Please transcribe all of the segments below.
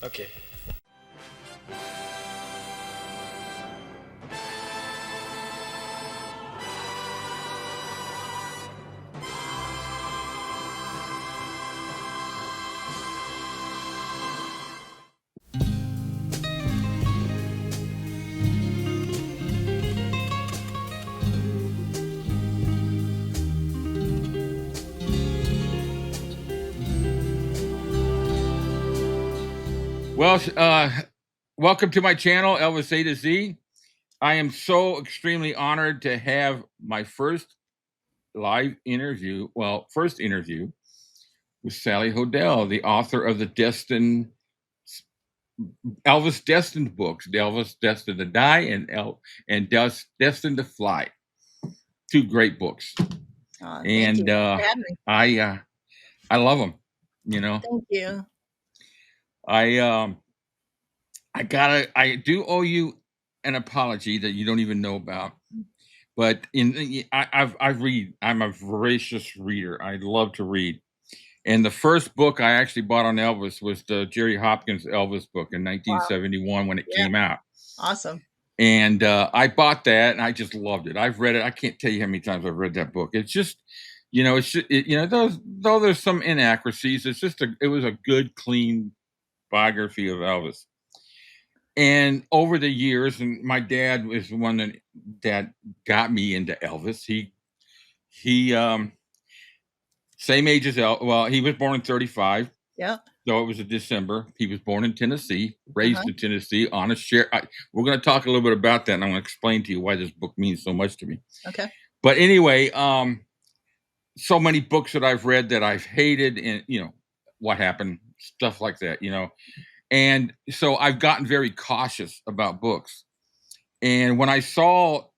Okay. Well, welcome to my channel, Elvis-A-Z. I am so extremely honored to have my first interview with Sally Hoedel, the author of the Elvis Destined books, Elvis Destined to Die and Destined to Fly. Two great books. Thank you for having me. I love them. You know. Thank you. I do owe you an apology that you don't even know about. But I'm a voracious reader. I love to read. And the first book I actually bought on Elvis was the Jerry Hopkins Elvis book in 1971 when it came out. Awesome. And I bought that and I just loved it. I've read it. I can't tell you how many times I've read that book. It's just, though there's some inaccuracies, it was a good, clean biography of Elvis. And over the years, and my dad was the one that got me into Elvis. He same age as Elvis. Well, he was born in 35. Yeah. So it was a December. He was born in Tennessee, raised in Tennessee on a share. We're going to talk a little bit about that, and I'm going to explain to you why this book means so much to me. Okay. But anyway, so many books that I've read that I've hated, and what happened, stuff like that, And so I've gotten very cautious about books. And when I saw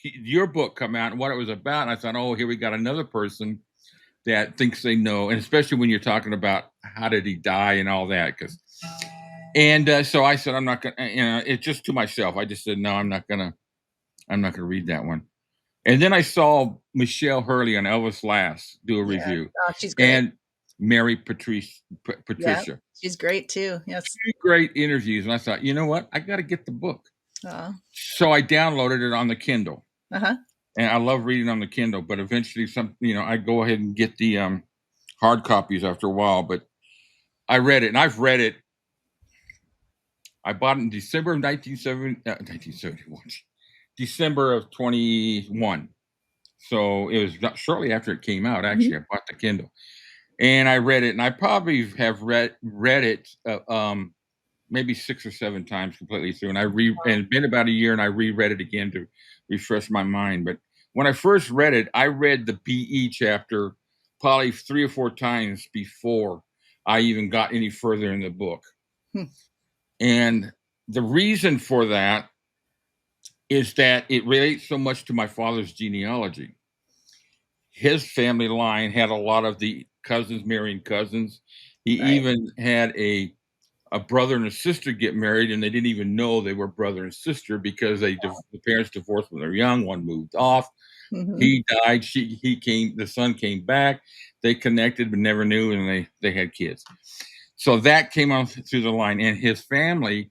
your book come out and what it was about, I thought, oh, here we got another person that thinks they know. And especially when you're talking about how did he die and all that. So I said, I'm not going to, it's just to myself. I just said, no, I'm not going to read that one. And then I saw Michelle Hurley on Elvis Last do a review. Oh, she's great. And Mary Patricia. Yeah, she's great too. Yes. Two great interviews. And I thought, you know what? I got to get the book. So I downloaded it on the Kindle. Uh-huh. And I love reading on the Kindle, but eventually I go ahead and get the hard copies after a while. But I read it, and I've read it. I bought it in December of 1971. December of 21. So it was shortly after it came out, actually. I bought the Kindle. And I read it, and I probably have read it maybe 6 or 7 times completely through. And and it's been about a year, and I reread it again to refresh my mind. But when I first read it, I read the BE chapter probably 3 or 4 times before I even got any further in the book. And the reason for that is that it relates so much to my father's genealogy. His family line had a lot of the cousins marrying cousins. He even had a brother and a sister get married, and they didn't even know they were brother and sister because the parents divorced when they were young. One moved off. He died. The son came back. They connected, but never knew, and they had kids. So that came on through the line, and his family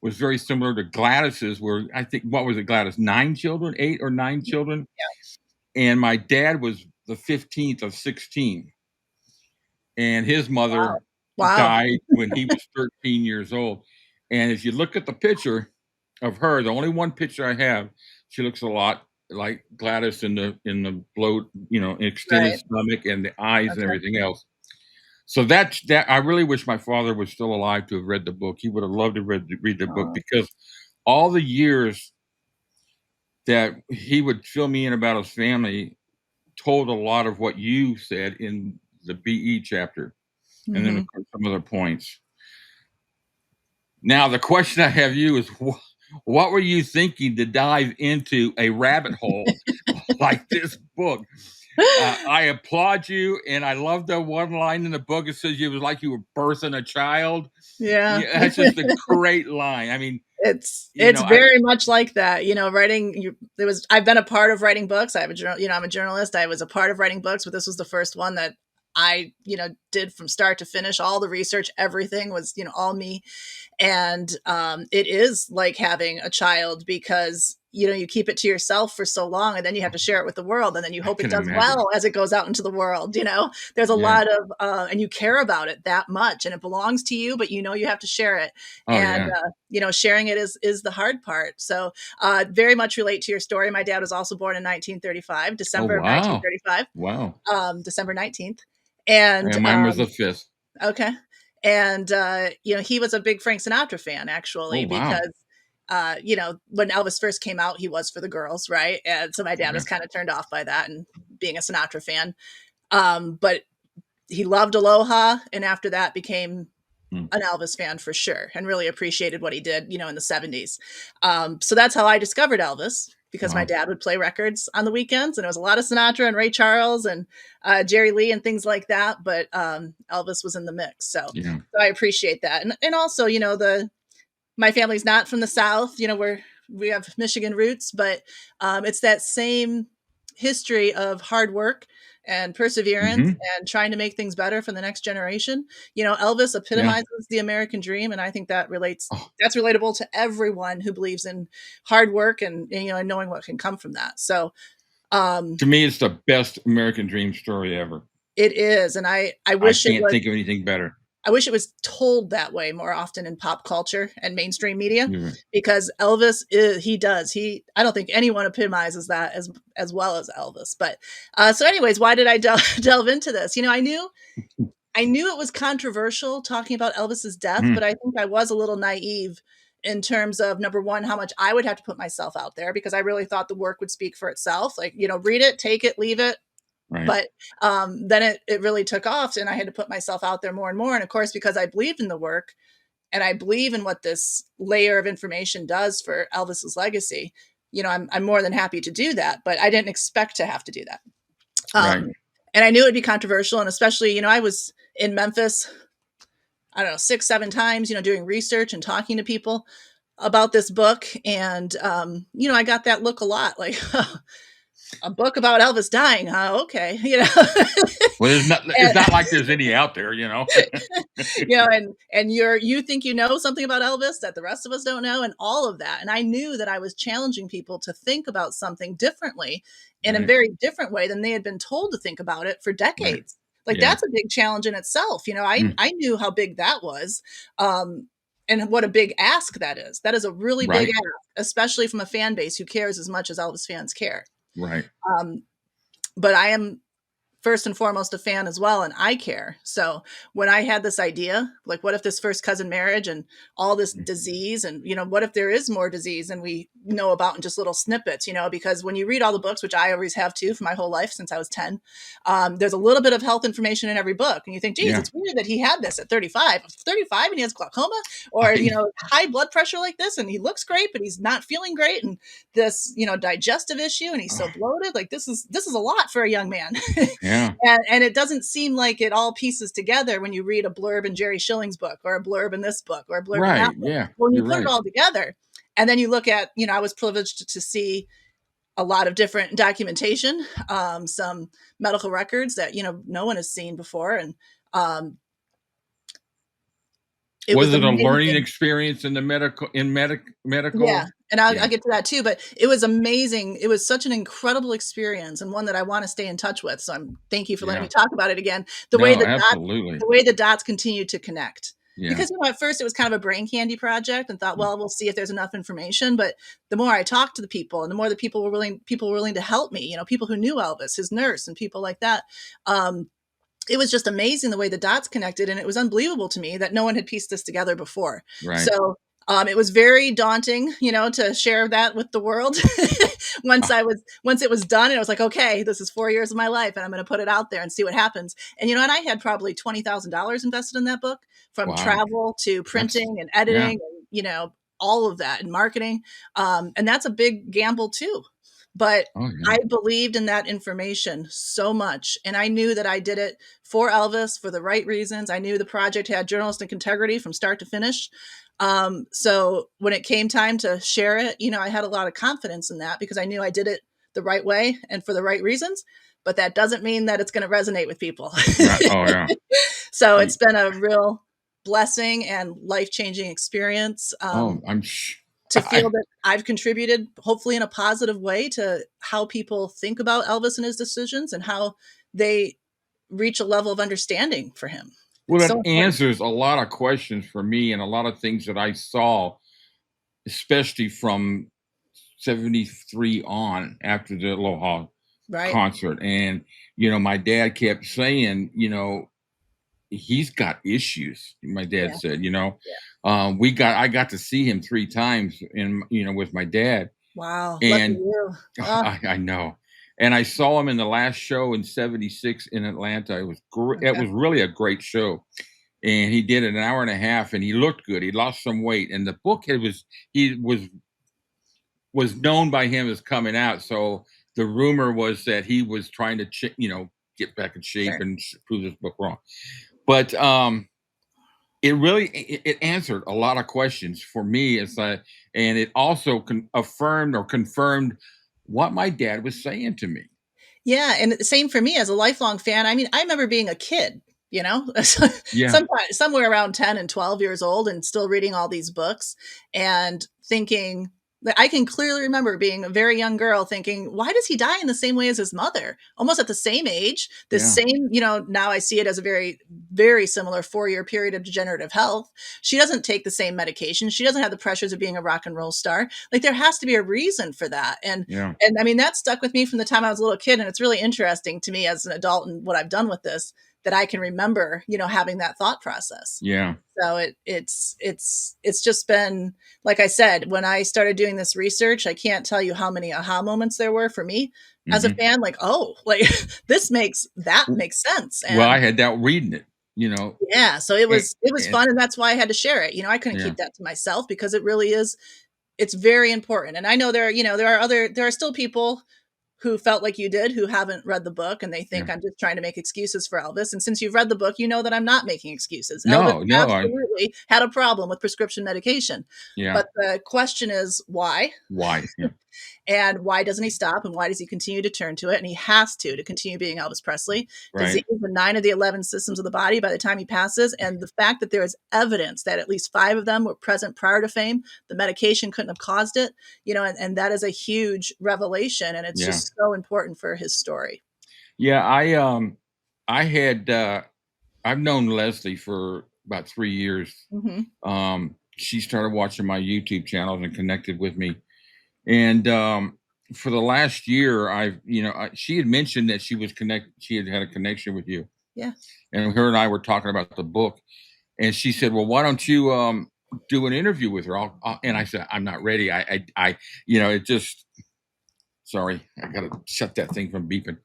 was very similar to Gladys's, where I think, what was it, Gladys? 9 children, 8 or 9 children? Yeah. And my dad was the 15th of 16. And his mother died when he was 13 years old. And if you look at the picture of her, the only one picture I have, she looks a lot like Gladys in the bloat, extended stomach and the eyes and everything else. So that I really wish my father was still alive to have read the book. He would have loved to read the book, because all the years that he would fill me in about his family told a lot of what you said in the BE chapter. And then, of course, some other points. Now, the question I have you is, what were you thinking to dive into a rabbit hole like this book? I applaud you, and I love the one line in the book. It says it was like you were birthing a child. Yeah, that's just a great line. I mean, it's very much like that. Writing. I've been a part of writing books. I have a journal. I'm a journalist. I was a part of writing books, but this was the first one that I, did from start to finish. All the research, everything was, all me. And it is like having a child, because you keep it to yourself for so long, and then you have to share it with the world, and then you I hope it can does imagine. well as it goes out into the world. There's a Yeah. lot of and you care about it that much, and it belongs to you, but you have to share it. Oh, And yeah. sharing it is the hard part. So very much relate to your story. My dad was also born in 1935, Oh, December of wow. 1935, Wow. December 19th. And And mine was the 5th. okay. And, he was a big Frank Sinatra fan, Oh, actually, wow. because, when Elvis first came out, he was for the girls, right? And so my dad was Correct. kind of turned off by that and being a Sinatra fan. But he loved Aloha, and after that became Hmm. an Elvis fan for sure, and really appreciated what he did, in the 70s. So that's how I discovered Elvis, because my Wow. dad would play records on the weekends, and it was a lot of Sinatra and Ray Charles and Jerry Lee and things like that. But Elvis was in the mix. So, Yeah. so I appreciate that. And also, my family's not from the South, we have Michigan roots, but it's that same history of hard work and perseverance Hmm. and trying to make things better for the next generation. Elvis Yeah. epitomizes the American dream. And I think Oh, that's relatable to everyone who believes in hard work and knowing what can come from that. So to me, it's the best American dream story ever. it is. And I I wish it can't was, think of anything better. I wish it was told that way more often in pop culture and mainstream media, You're right. because Elvis is, he does. I don't think anyone epitomizes that as well as Elvis. But so anyways, why did I delve into this? I knew it was controversial talking about Elvis's death, Hmm. but I think I was a little naive in terms of, number one, how much I would have to put myself out there, because I really thought the work would speak for itself. Like, read it, take it, leave it. Right. But then it really took off, and I had to put myself out there more and more. And of course, because I believed in the work and I believe in what this layer of information does for Elvis's legacy, I'm more than happy to do that. But I didn't expect to have to do that. Right. And I knew it'd be controversial. And especially, I was in Memphis, I don't know, 6, 7 times, doing research and talking to people about this book. And, I got that look a lot, like, a book about Elvis dying, huh? Okay. Well, it's not like there's any out there, And you think something about Elvis that the rest of us don't know, and all of that. And I knew that I was challenging people to think about something differently, in a Right. very different way than they had been told to think about it for Right. decades. Like, Yeah. that's a big challenge in itself. Mm. I knew how big that was. And what a big ask that is. That is a really big Right. ask, especially from a fan base who cares as much as Elvis fans care. Right. But I am first and foremost a fan as well, and I care. So when I had this idea, like, what if this first cousin marriage and all this disease, and what if there is more disease than we know about in just little snippets, because when you read all the books, which I always have too for my whole life since I was 10, there's a little bit of health information in every book, and you think, geez, Yeah. it's weird that he had this at 35 and he has glaucoma, or high blood pressure like this, and he looks great but he's not feeling great, and this digestive issue, and he's so bloated. Like, this is a lot for a young man. Yeah. And it doesn't seem like it all pieces together when you read a blurb in Jerry Schilling's book, or a blurb in this book, or a blurb in that Right. book. Yeah. When you You're put it right. all together, and then you look at, I was privileged to see a lot of different documentation, some medical records that, no one has seen before. And it Was was it a learning amazing. experience in the medical? Yeah. And I'll Yeah. get to that too, but it was amazing. It was such an incredible experience, and one that I want to stay in touch with. So thank you for letting Yeah. me talk about it again. No, absolutely. The way the dots continue to connect. Yeah. Because at first it was kind of a brain candy project, and thought, well, we'll see if there's enough information. But the more I talked to the people, and the more the people were willing to help me, people who knew Elvis, his nurse, and people like that. It was just amazing the way the dots connected, and it was unbelievable to me that no one had pieced this together before. Right. So it was very daunting, to share that with the world. once it was done, and I was like, okay, this is 4 years of my life, and I'm going to put it out there and see what happens. And and I had probably $20,000 invested in that book, from Wow. travel to printing and editing, and all of that, and marketing. And that's a big gamble too. But Oh, yeah. I believed in that information so much, and I knew that I did it for Elvis for the right reasons. I knew the project had journalistic integrity from start to finish. So when it came time to share it, I had a lot of confidence in that, because I knew I did it the right way and for the right reasons. but that doesn't mean that it's going to resonate with people. Oh yeah. So it's been a real blessing and life-changing experience. To feel that I've contributed, hopefully in a positive way, to how people think about Elvis and his decisions and how they reach a level of understanding for him. Well, it answers a lot of questions for me and a lot of things that I saw, especially from 73 on after the Aloha concert. And, my dad kept saying, he's got issues. My dad said, I got to see him 3 times with my dad. Wow. And lucky you. I know. And I saw him in the last show in 76 in Atlanta. It was great. It was really a great show. And he did it an hour and a half and he looked good. He lost some weight. And the book was known by him as coming out. So the rumor was that he was trying to, get back in shape and prove this book wrong. But it answered a lot of questions for me. And it also affirmed or confirmed what my dad was saying to me. Yeah. And the same for me as a lifelong fan. I mean, I remember being a kid, somewhere around 10 and 12 years old and still reading all these books and thinking that I can clearly remember being a very young girl thinking, why does he die in the same way as his mother? Almost at the same age, same, now I see it as a very, very similar 4-year period of degenerative health. She doesn't take the same medication. She doesn't have the pressures of being a rock and roll star. Like there has to be a reason for that. And I mean, that stuck with me from the time I was a little kid. And it's really interesting to me as an adult and what I've done with this, that I can remember, having that thought process. Yeah. So it's just been, like I said, when I started doing this research, I can't tell you how many aha moments there were for me as a fan. Like, this makes sense. And, well, I had that reading it, Yeah. So it was fun. And that's why I had to share it. I couldn't keep that to myself because it really is, it's very important. And I know there are still people who felt like you did, who haven't read the book and they think I'm just trying to make excuses for Elvis. And since you've read the book, you know that I'm not making excuses. Elvis absolutely had a problem with prescription medication. Yeah. But the question is why? Why? Yeah. And why doesn't he stop? And why does he continue to turn to it? And he has to continue being Elvis Presley. Disease in 9 of the 11 systems of the body by the time he passes. And the fact that there is evidence that at least 5 of them were present prior to fame, the medication couldn't have caused it, and that is a huge revelation. And it's just so important for his story. Yeah. I've known Lesley for about 3 years. Mm-hmm. She started watching my YouTube channels and connected with me. And for the last year, she had mentioned that she had a connection with you. Yeah. And her and I were talking about the book. And she said, well, why don't you do an interview with her? And I said, I'm not ready. It just, sorry, I got to shut that thing from beeping.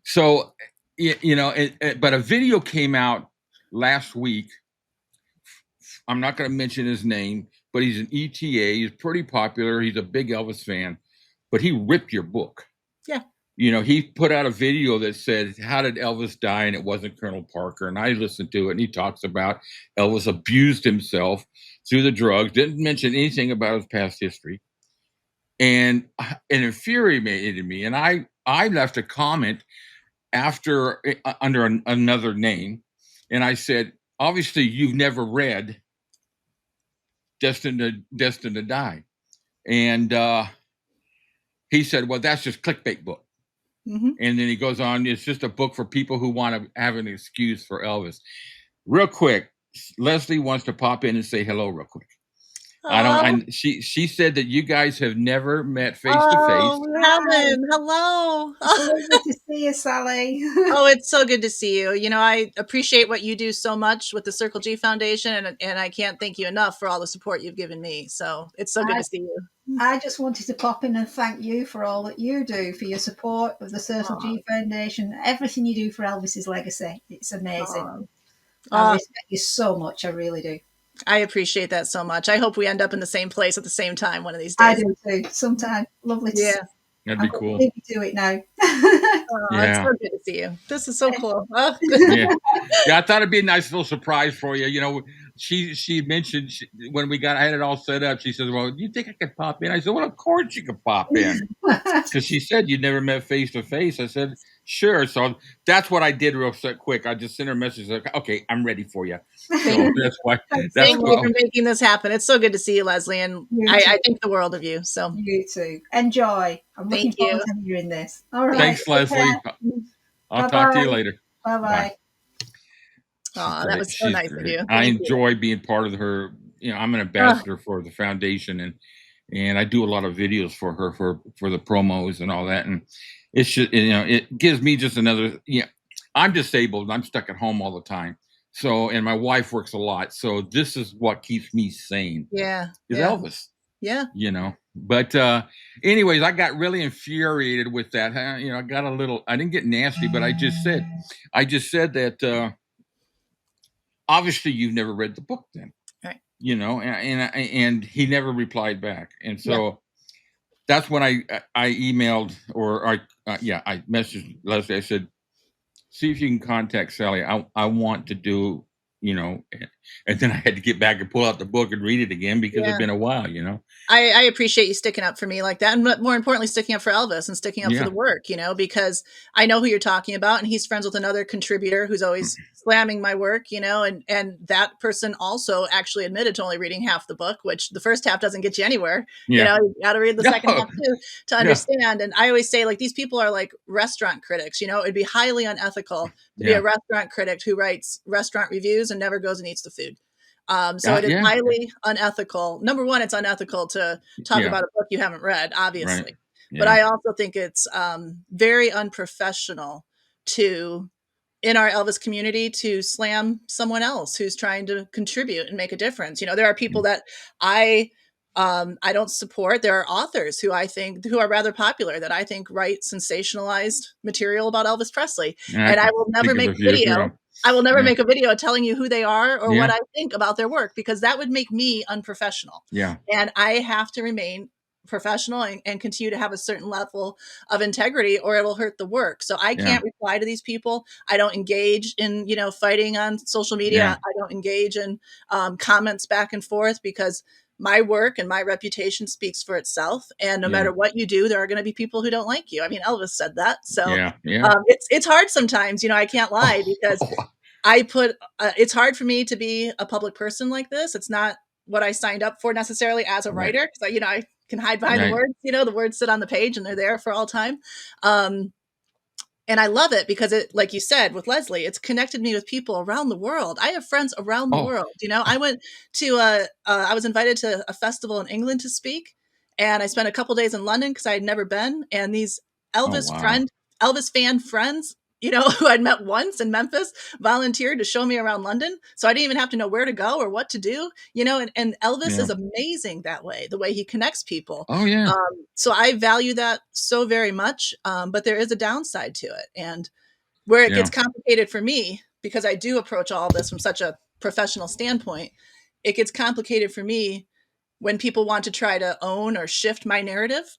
So, but a video came out last week. I'm not going to mention his name, but he's an ETA. He's pretty popular. He's a big Elvis fan, but he ripped your book. Yeah. He put out a video that said, how did Elvis die? And it wasn't Colonel Parker. And I listened to it and he talks about Elvis abused himself through the drugs, didn't mention anything about his past history. And it infuriated me. And I left a comment after under another name. And I said, obviously you've never read Destined to Die. And he said, well, that's just clickbait book. Mm-hmm. And then he goes on, it's just a book for people who want to have an excuse for Elvis. Real quick, Lesley wants to pop in and say hello real quick. She said that you guys have never met face to face. Helen, hello. It's good to see you, Sally. Oh, it's so good to see you. I appreciate what you do so much with the Circle G Foundation, and I can't thank you enough for all the support you've given me. So it's so good to see you. I just wanted to pop in and thank you for all that you do, for your support of the Circle G Foundation, everything you do for Elvis's legacy. It's amazing. I respect you so much. I really do. I appreciate that so much. I hope we end up in the same place at the same time one of these days. I do too. Sometime. Lovely to see. That'd be cool. Leave you to it now. It's so good to see you. This is so cool. Oh. Yeah, I thought it'd be a nice little surprise for you. She mentioned when I had it all set up, she says, well, do you think I could pop in? I said, well, of course you could pop in. Because she said you'd never met face to face. I said, Sure. So that's what I did real quick. I just sent her a message like, okay, I'm ready for you. So that's why. Thanks That's so Thank much. you what. for making this happen. It's so good to see you, Lesley, and You I too. think the world of you. So You too. Enjoy. I'm looking thank you. forward to hearing this. All right. Thanks, Take Lesley. care. I'll talk to you later. Bye Bye. bye. She's Oh, that great. was so She's nice of great. you. I Thank you. enjoy being part of her. I'm an ambassador for the foundation, and I do a lot of videos for her for the promos and all that. And it's just, it gives me just another. I'm disabled and I'm stuck at home all the time. So, and my wife works a lot. So this is what keeps me sane. Yeah. Is Yeah. Elvis. Yeah. But anyways, I got really infuriated with that. I got a little. I didn't get nasty, but I just said that. Obviously, you've never read the book, then, Right. and he never replied back, and so that's when I emailed or I messaged Lesley. I said, see if you can contact Sally. I want to do, and then I had to get back and pull out the book and read it again because it's been a while, I appreciate you sticking up for me like that. And more importantly, sticking up for Elvis and sticking up for the work, because I know who you're talking about. And he's friends with another contributor who's always slamming my work, and that person also actually admitted to only reading half the book, which the first half doesn't get you anywhere. You got to read the second half too to understand. And I always say, like, these people are like restaurant critics, it'd be highly unethical to be a restaurant critic who writes restaurant reviews and never goes and eats the food. So it is highly unethical. Number one, it's unethical to talk about a book you haven't read, obviously. Right. But I also think it's very unprofessional in our Elvis community to slam someone else who's trying to contribute and make a difference. There are people that I don't support. There are authors who are rather popular that I think write sensationalized material about Elvis Presley. And I will never make a video. I will never make a video telling you who they are or what I think about their work, because that would make me unprofessional. Yeah. And I have to remain professional and continue to have a certain level of integrity, or it will hurt the work. So I can't reply to these people. I don't engage in, fighting on social media. I don't engage in comments back and forth, because my work and my reputation speaks for itself. And no matter what you do, there are going to be people who don't like you. I mean, Elvis said that. So it's hard sometimes, I can't lie, because it's hard for me to be a public person like this. It's not what I signed up for necessarily as a writer, because I can hide behind the words, the words sit on the page and they're there for all time. And I love it because it, like you said, with Lesley, it's connected me with people around the world. I have friends around the world. I went to I was invited to a festival in England to speak, and I spent a couple days in London because I had never been. And these Elvis fan friends, who I'd met once in Memphis, volunteered to show me around London. So I didn't even have to know where to go or what to do, and Elvis is amazing that way, the way he connects people. Oh, yeah. So I value that so very much. But there is a downside to it. And where it gets complicated for me, because I do approach all of this from such a professional standpoint, it gets complicated for me when people want to try to own or shift my narrative,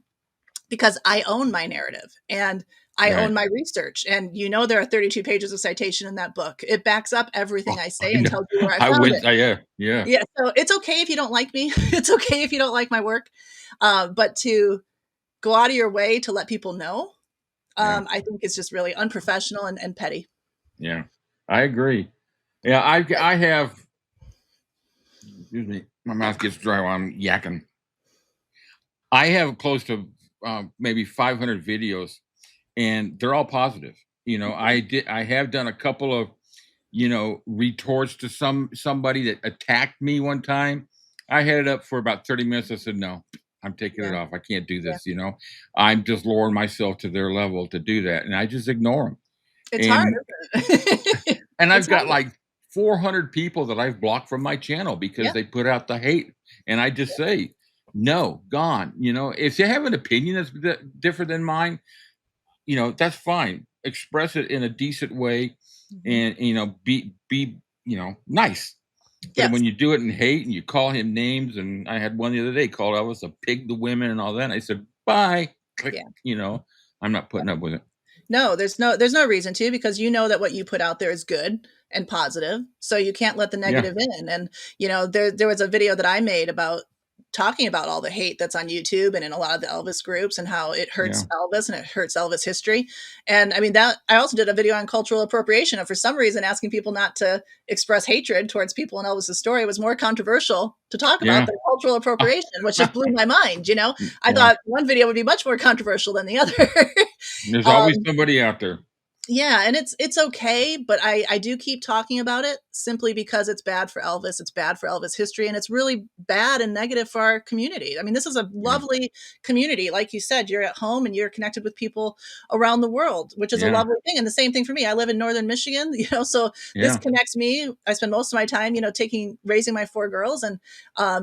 because I own my narrative and I own my research. And there are 32 pages of citation in that book. It backs up everything I say and tells you where I found it. Yeah. So it's okay if you don't like me. It's okay if you don't like my work. But to go out of your way to let people know, I think it's just really unprofessional and petty. Yeah, I agree. Yeah, I have, excuse me, my mouth gets dry while I'm yakking. I have close to maybe 500 videos, and they're all positive. I have done a couple of, retorts to somebody that attacked me one time. I had it up for about 30 minutes. I said, no, I'm taking it off. I can't do this. I'm just lowering myself to their level to do that. And I just ignore them. It's hard, isn't it? And I've got like 400 people that I've blocked from my channel because they put out the hate. And I just say, no, gone. If you have an opinion that's different than mine, that's fine. Express it in a decent way and, be nice. But when you do it in hate and you call him names, and I had one the other day called Elvis a pig to women and all that. And I said, bye. Click, I'm not putting up with it. No, there's no reason to, because that what you put out there is good and positive. So you can't let the negative in. And, there was a video that I made about talking about all the hate that's on YouTube and in a lot of the Elvis groups and how it hurts Elvis and it hurts Elvis history. And I mean, that I also did a video on cultural appropriation, and for some reason asking people not to express hatred towards people in Elvis's story was more controversial to talk about than cultural appropriation, which just blew my mind. You know, I thought one video would be much more controversial than the other. There's always somebody out there. Yeah, and it's okay, but I do keep talking about it simply because it's bad for Elvis. It's bad for Elvis history, and it's really bad and negative for our community. I mean, this is a lovely community. Like you said, you're at home and you're connected with people around the world, which is a lovely thing. And the same thing for me. I live in northern Michigan, you know, so this connects me. I spend most of my time, you know, raising my 4 girls, and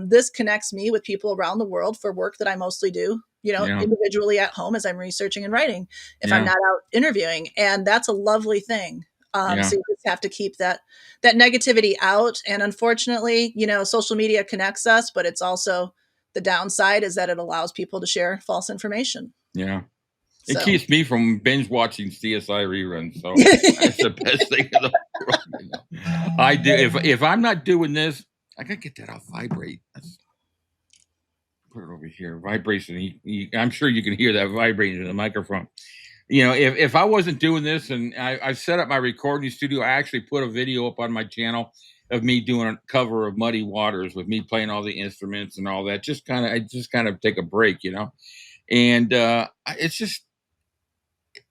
this connects me with people around the world for work that I mostly do, you know, individually at home as I'm researching and writing, if I'm not out interviewing. And that's a lovely thing. So you just have to keep that negativity out. And unfortunately, you know, social media connects us, but it's also the downside is that it allows people to share false information. Yeah. It keeps me from binge watching CSI reruns. So that's the best thing in the world. You know? I do. If I'm not doing this, I gotta get that off vibrate. Put it over here. Vibration. I'm sure you can hear that vibrating in the microphone. You know, if I wasn't doing this, and I've set up my recording studio, I actually put a video up on my channel of me doing a cover of Muddy Waters with me playing all the instruments and all that. I just kind of take a break, you know. And it's just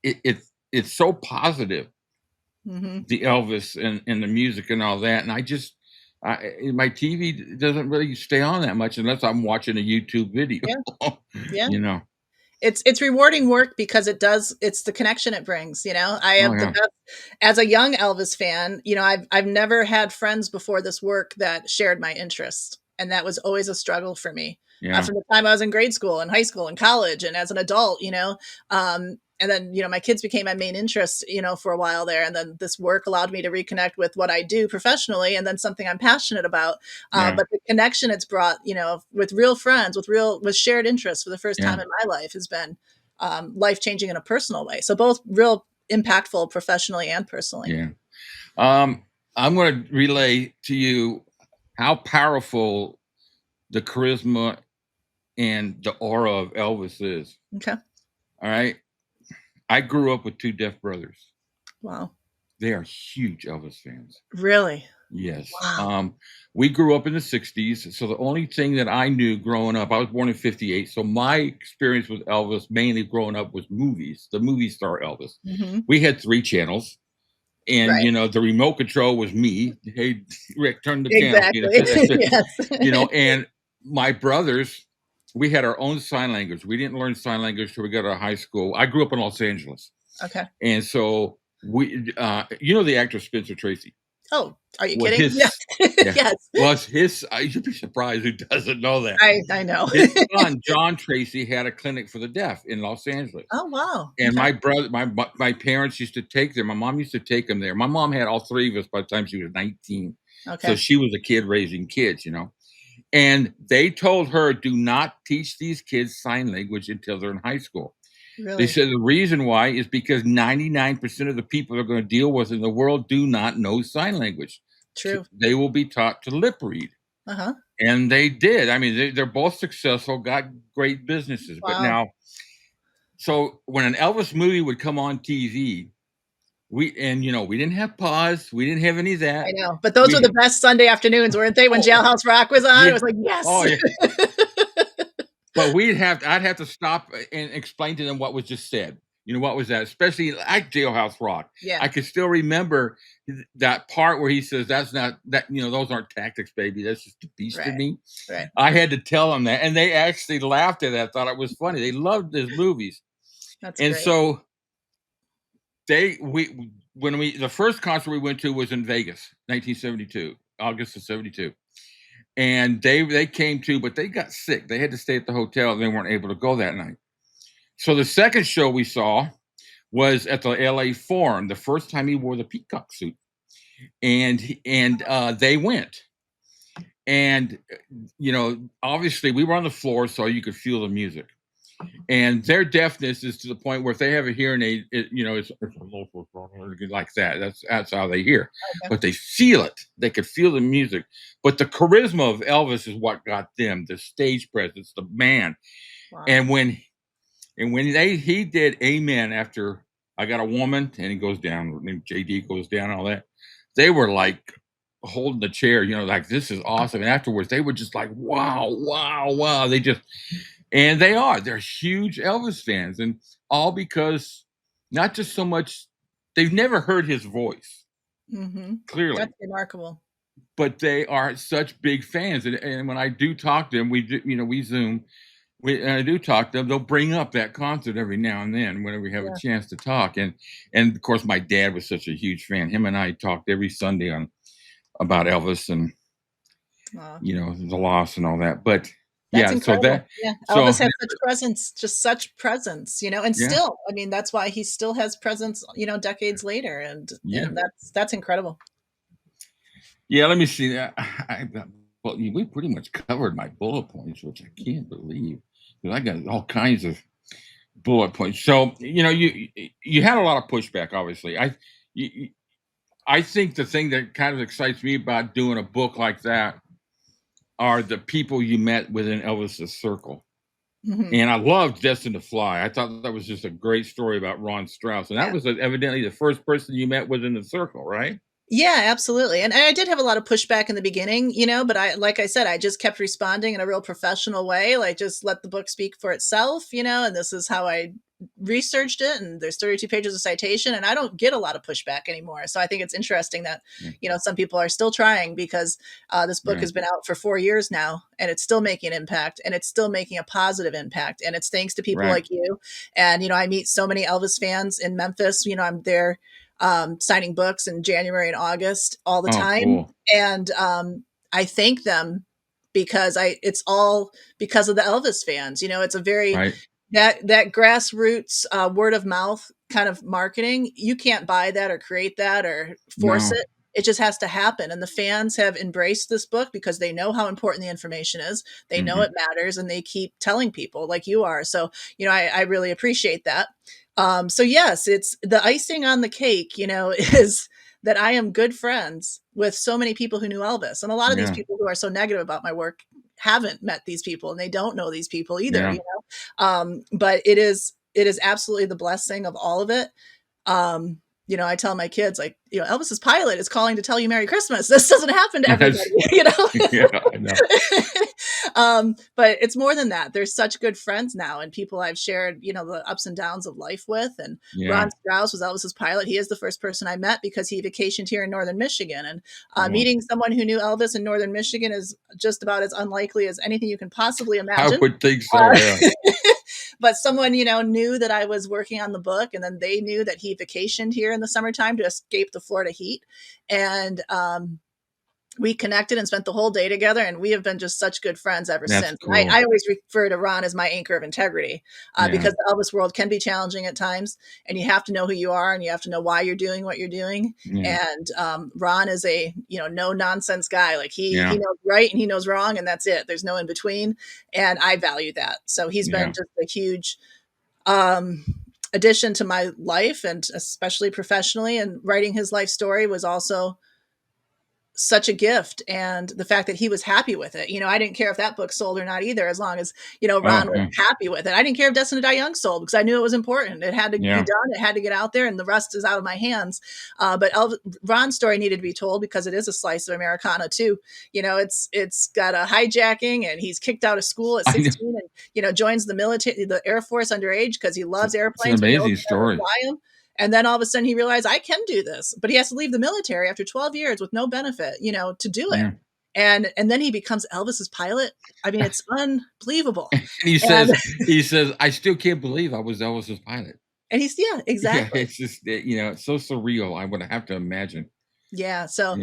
it's so positive, the Elvis and the music and all that. And my TV doesn't really stay on that much unless I'm watching a YouTube video. You know. It's rewarding work because it's the connection it brings, you know. I have the best, as a young Elvis fan, you know, I've never had friends before this work that shared my interest. And that was always a struggle for me. From the time I was in grade school and high school and college and as an adult, you know. And then, you know, my kids became my main interest, you know, for a while there. And then this work allowed me to reconnect with what I do professionally and then something I'm passionate about. But the connection it's brought, you know, with real friends, with shared interests for the first time in my life has been life-changing in a personal way. So both real impactful professionally and personally. Yeah. I'm going to relay to you how powerful the charisma and the aura of Elvis is. Okay. All right. I grew up with 2 deaf brothers. Wow. They are huge Elvis fans. Really? Yes. Wow. We grew up in the 60s. So the only thing that I knew growing up, I was born in 58. So my experience with Elvis mainly growing up was movies, the movie star Elvis. We had 3 channels. And, you know, the remote control was me. Hey, Rick, turn the channel. You know, you know, and my brothers, we had our own sign language. We didn't learn sign language till we got out of high school. I grew up in Los Angeles. Okay. And so you know, the actor Spencer Tracy. Oh, are you kidding? Yes. Well, you'd be surprised who doesn't know that. I know. His son, John Tracy, had a clinic for the deaf in Los Angeles. Oh, wow. And my brother, my parents used to take them. My mom used to take them there. My mom had all 3 of us by the time she was 19. Okay. So she was a kid raising kids, you know. And they told her, do not teach these kids sign language until they're in high school. Really? They said the reason why is because 99% of the people they're going to deal with in the world do not know sign language. True. They will be taught to lip read. And they did. I mean, they're both successful, got great businesses. Wow. But now, so when an Elvis movie would come on TV, we didn't have pause. We didn't have any of that. I know. But those were the best Sunday afternoons, weren't they? When Jailhouse Rock was on, it was like, yes. Oh, yeah. But I'd have to stop and explain to them what was just said. You know, what was that? Especially like Jailhouse Rock. Yeah. I can still remember that part where he says, that's not that, you know, those aren't tactics, baby. That's just a beast to me. Right. I had to tell them that. And they actually laughed at that. Thought it was funny. They loved his movies. That's and great. So the first concert we went to was in Vegas, 1972, August of 72. And they came too, but they got sick. They had to stay at the hotel and they weren't able to go that night. So the second show we saw was at the LA Forum, the first time he wore the peacock suit. And they went. And, you know, obviously we were on the floor so you could feel the music. and their deafness is to the point where if they have a hearing aid, it's like that. That's how they hear, Okay. but they feel it. They could feel the music. But the charisma of Elvis is what got them. The stage presence, the man, Wow. and when he did Amen after I Got a Woman, and he goes down, and JD goes down, and all that, they were like holding the chair, like, this is awesome. And afterwards, they were just like, wow, wow, wow. They're huge Elvis fans, and all because not just so much, they've never heard his voice, clearly. That's remarkable. But they are such big fans. And when I do talk to them, we Zoom, I do talk to them, they'll bring up that concert every now and then whenever we have a chance to talk. And of course, my dad was such a huge fan. Him and I talked every Sunday about Elvis and, the loss and all that. But that's incredible. Elvis had such presence, and still, I mean, that's why he still has presence, decades later. And that's incredible. Yeah, let me see that. Well, we pretty much covered my bullet points, which I can't believe, because I got all kinds of bullet points. So, you had a lot of pushback, obviously. I think the thing that kind of excites me about doing a book like that are the people you met within Elvis's circle. And I loved Destined to Fly. I thought that was just a great story about Ron Strauss. And that was evidently the first person you met within the circle, right? Yeah, absolutely. And I did have a lot of pushback in the beginning, but like I said, I just kept responding in a real professional way, like just let the book speak for itself, and this is how I researched it. And there's 32 pages of citation, and I don't get a lot of pushback anymore. So I think it's interesting that, some people are still trying, because this book has been out for 4 years now, and it's still making an impact, and it's still making a positive impact. And it's thanks to people like you. And, I meet so many Elvis fans in Memphis. I'm there signing books in January and August all the time. Cool. And I thank them because it's all because of the Elvis fans. It's a very that grassroots word of mouth kind of marketing. You can't buy that or create that or force it. It just has to happen. And the fans have embraced this book because they know how important the information is. They know it matters, and they keep telling people like you are. So, I really appreciate that. So yes, it's the icing on the cake, is that I am good friends with so many people who knew Elvis. And a lot of these people who are so negative about my work haven't met these people, and they don't know these people either, but it is absolutely the blessing of all of it. I tell my kids, like, Elvis's pilot is calling to tell you Merry Christmas. This doesn't happen to everybody, I know. But it's more than that. There's such good friends now, and people I've shared, the ups and downs of life with. And Ron Strauss was Elvis's pilot. He is the first person I met because he vacationed here in Northern Michigan. And meeting someone who knew Elvis in Northern Michigan is just about as unlikely as anything you can possibly imagine. I would think so, But someone, knew that I was working on the book, and then they knew that he vacationed here in the summertime to escape the Florida heat. And we connected and spent the whole day together, and we have been just such good friends ever since. Cool. I always refer to Ron as my anchor of integrity because the Elvis world can be challenging at times, and you have to know who you are, and you have to know why you're doing what you're doing. And Ron is a no nonsense guy. Like he knows right and he knows wrong, and that's it. There's no in between, and I value that. So he's been just a huge addition to my life, and especially professionally. And writing his life story was also such a gift, and the fact that he was happy with it. I didn't care if that book sold or not either, as long as Ron was happy with it. I didn't care if Destined to Die Young sold, because I knew it was important. It had to be done. It had to get out there, and the rest is out of my hands. But Ron's story needed to be told because it is a slice of Americana too. It's got a hijacking, and he's kicked out of school at 16, and joins the military, the Air Force underage, because he loves airplanes. It's an amazing story. And then all of a sudden he realized, I can do this, but he has to leave the military after 12 years with no benefit, to do it. And then he becomes Elvis's pilot. I mean, it's unbelievable. And he says, I still can't believe I was Elvis's pilot. And he's, exactly. Yeah, it's just, it's so surreal. I would have to imagine. Yeah. So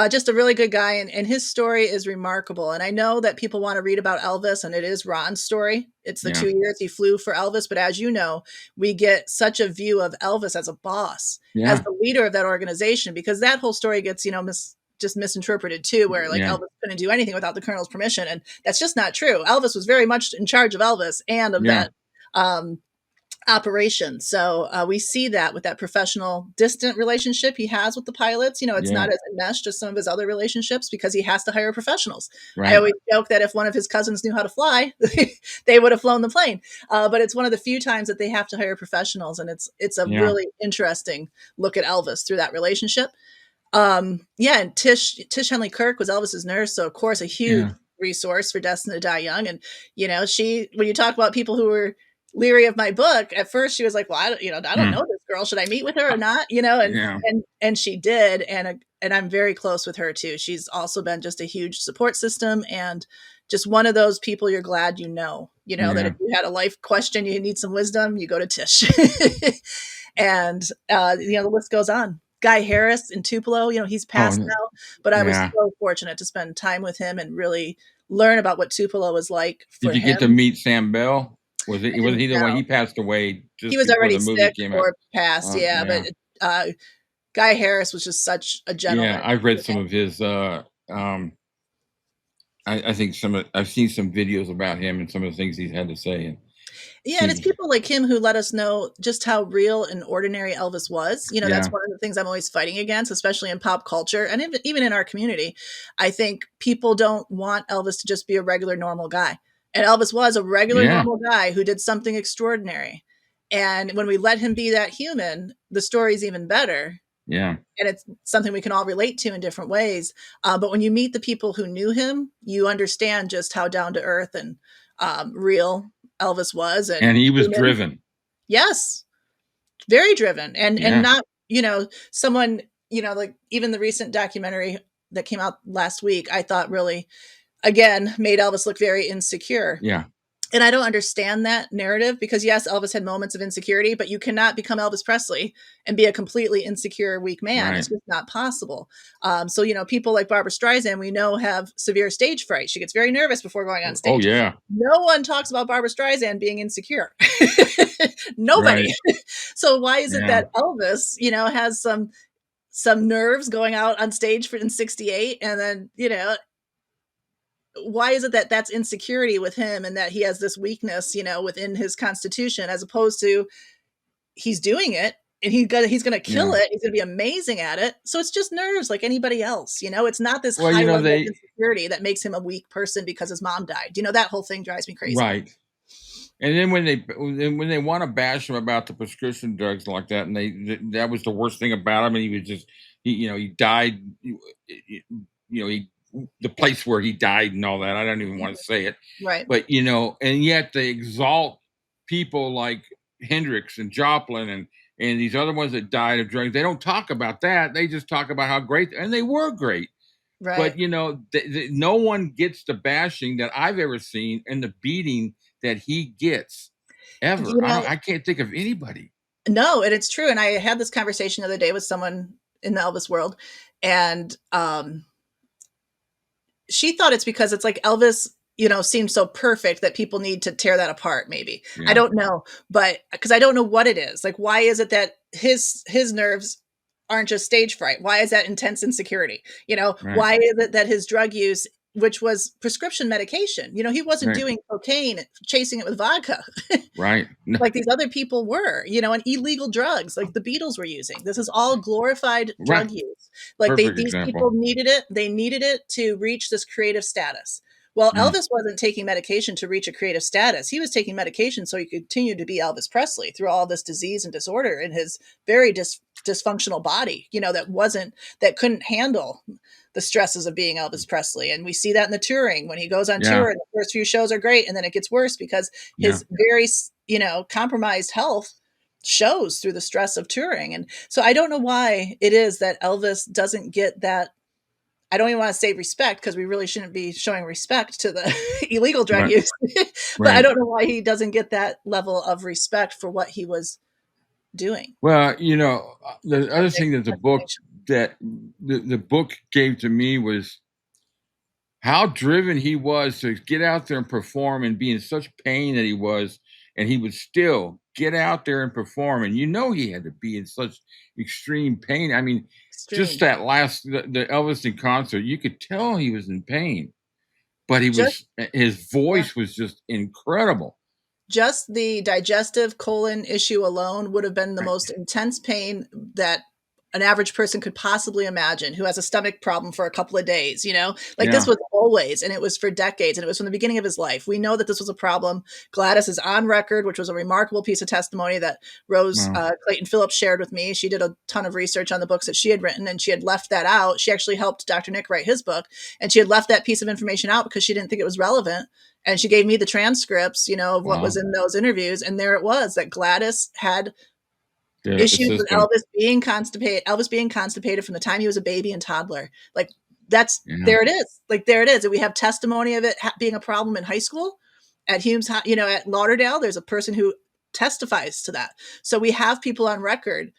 just a really good guy. And his story is remarkable. And I know that people want to read about Elvis, and it is Ron's story. It's the 2 years he flew for Elvis. But as you know, we get such a view of Elvis as a boss, as the leader of that organization, because that whole story gets, just misinterpreted too, where Elvis couldn't do anything without the colonel's permission. And that's just not true. Elvis was very much in charge of Elvis and of that operation. So we see that with that professional distant relationship he has with the pilots. It's not as enmeshed as some of his other relationships because he has to hire professionals. Right. I always joke that if one of his cousins knew how to fly, they would have flown the plane. But it's one of the few times that they have to hire professionals, and it's a really interesting look at Elvis through that relationship. And Tish Henley Kirk was Elvis's nurse, so of course a huge resource for Destined to Die Young. And when you talk about people who were leery of my book, at first she was like, well, I don't know this girl, should I meet with her or not, and she did, and I'm very close with her too. She's also been just a huge support system, and just one of those people you're glad that if you had a life question, you need some wisdom, you go to Tish. And the list goes on. Guy Harris in Tupelo, he's passed now, but I was so fortunate to spend time with him and really learn about what Tupelo was like for him. Did you get to meet Sam Bell? Was he the one? He passed away just he was before already the movie sick came or out. passed, but Guy Harris was just such a gentleman. Yeah, I've read some of his. I think I've seen some videos about him and some of the things he's had to say. And it's people like him who let us know just how real and ordinary Elvis was. That's one of the things I'm always fighting against, especially in pop culture and even in our community. I think people don't want Elvis to just be a regular, normal guy. And Elvis was a regular, normal guy who did something extraordinary. And when we let him be that human, the story's even better. Yeah. And it's something we can all relate to in different ways. But when you meet the people who knew him, you understand just how down to earth and real Elvis was. And he was driven. Yes. Very driven. And not, someone, like even the recent documentary that came out last week, I thought really, again, made Elvis look very insecure. Yeah. And I don't understand that narrative because, yes, Elvis had moments of insecurity, but you cannot become Elvis Presley and be a completely insecure, weak man. Right. It's just not possible. So, people like Barbra Streisand, we know, have severe stage fright. She gets very nervous before going on stage. Oh, yeah. No one talks about Barbra Streisand being insecure. Nobody. Right. So why is it that Elvis, has some nerves going out on stage in 68 and then, why is it that that's insecurity with him and that he has this weakness, within his constitution, as opposed to he's doing it and he's going to kill it. He's going to be amazing at it. So it's just nerves like anybody else. It's not this high level of insecurity that makes him a weak person because his mom died. That whole thing drives me crazy. Right. And then when they want to bash him about the prescription drugs like that, and that was the worst thing about him, and he was just he died. The place where he died and all that. I don't even want to say it. Right. But, and yet they exalt people like Hendrix and Joplin and these other ones that died of drugs. They don't talk about that. They just talk about how great, and they were great. Right. But, no one gets the bashing that I've ever seen and the beating that he gets ever. I can't think of anybody. No, and it's true. And I had this conversation the other day with someone in the Elvis world, and, she thought it's because it's like Elvis, seems so perfect that people need to tear that apart. Maybe. I don't know, but because I don't know what it is. Like, why is it that his nerves aren't just stage fright? Why is that intense insecurity? Right. Why is it that his drug use, which was prescription medication, he wasn't doing cocaine, chasing it with vodka. Right. Like these other people were, and illegal drugs like the Beatles were using. This is all glorified drug use. Like these people needed it. They needed it to reach this creative status. Well, Elvis wasn't taking medication to reach a creative status. He was taking medication so he could continue to be Elvis Presley through all this disease and disorder in his very dysfunctional body, that couldn't handle the stresses of being Elvis Presley. And we see that in the touring when he goes on tour, and the first few shows are great. And then it gets worse because his very, compromised health shows through the stress of touring. And so I don't know why it is that Elvis doesn't get that. I don't even want to say respect because we really shouldn't be showing respect to the illegal drug use, but I don't know why he doesn't get that level of respect for what he was doing. Well, the other thing that the book gave to me was how driven he was to get out there and perform and be in such pain that he was, and he would still get out there and perform. And he had to be in such extreme pain. I mean, just that the Elvis in concert, you could tell he was in pain, but his voice was just incredible. just the digestive colon issue alone would have been the most intense pain that an average person could possibly imagine, who has a stomach problem for a couple of days, this was always, and it was for decades, and it was from the beginning of his life. We know that this was a problem. Gladys is on record, which was a remarkable piece of testimony that Rose Clayton Phillips shared with me. She did a ton of research on the books that she had written, and she had left that out. She actually helped Dr. Nick write his book, and she had left that piece of information out because she didn't think it was relevant. And she gave me the transcripts, of what was in those interviews. And there it was, that Gladys had issues with Elvis being constipated from the time he was a baby and toddler. Like there it is. Like there it is. And we have testimony of it being a problem in high school at Hume's, at Lauderdale. There's a person who testifies to that. So we have people on record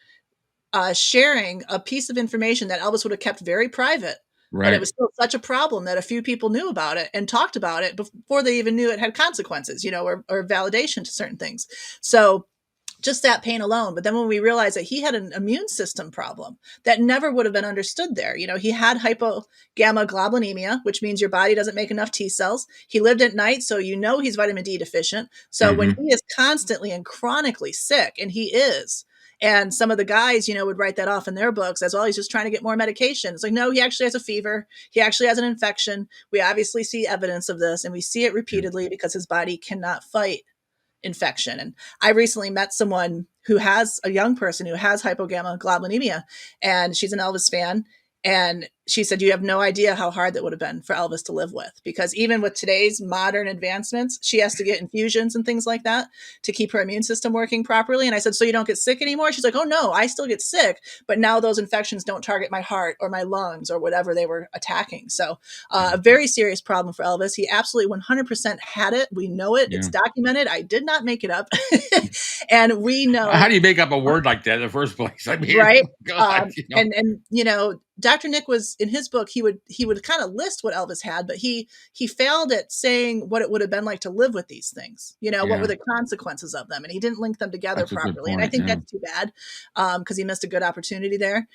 sharing a piece of information that Elvis would have kept very private. Right. But it was still such a problem that a few people knew about it and talked about it before they even knew it had consequences, or validation to certain things. So just that pain alone. But then when we realized that he had an immune system problem that never would have been understood there, he had 𝐰𝐞𝐥𝐜𝐿𝐴, which means your body doesn't make enough T cells. He lived at night, so he's vitamin D deficient. So when he is constantly and chronically sick, and he is, and some of the guys, would write that off in their books as well. He's just trying to get more medication. It's like, no, he actually has a fever. He actually has an infection. We obviously see evidence of this, and we see it repeatedly because his body cannot fight infection. And I recently met someone who has a young person who has 𝐰𝐞𝐥𝐜𝐿A, and she's an Elvis fan. And she said, you have no idea how hard that would have been for Elvis to live with, because even with today's modern advancements, she has to get infusions and things like that to keep her immune system working properly. And I said, so you don't get sick anymore? She's like, oh no, I still get sick, but now those infections don't target my heart or my lungs or whatever they were attacking. So a very serious problem for Elvis. He absolutely 100% had it. We know it. Yeah. It's documented. I did not make it up. And we know. How do you make up a word like that in the first place? I mean, right. God, and Dr. Nick was, in his book, he would kind of list what Elvis had, but he failed at saying what it would have been like to live with these things. What were the consequences of them? And he didn't link them together properly. And I think that's too bad, because he missed a good opportunity there.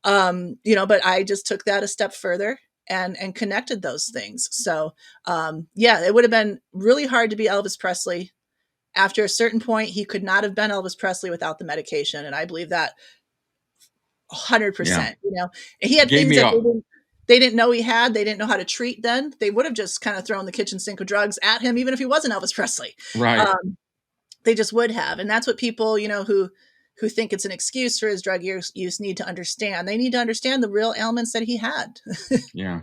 But I just took that a step further and connected those things. So, it would have been really hard to be Elvis Presley. After a certain point, he could not have been Elvis Presley without the medication. And I believe that 100%, he had things that they didn't know he had. They didn't know how to treat then. They would have just kind of thrown the kitchen sink of drugs at him, even if he wasn't Elvis Presley. Right. They just would have. And that's what people, who think it's an excuse for his drug use need to understand. They need to understand the real ailments that he had. Yeah.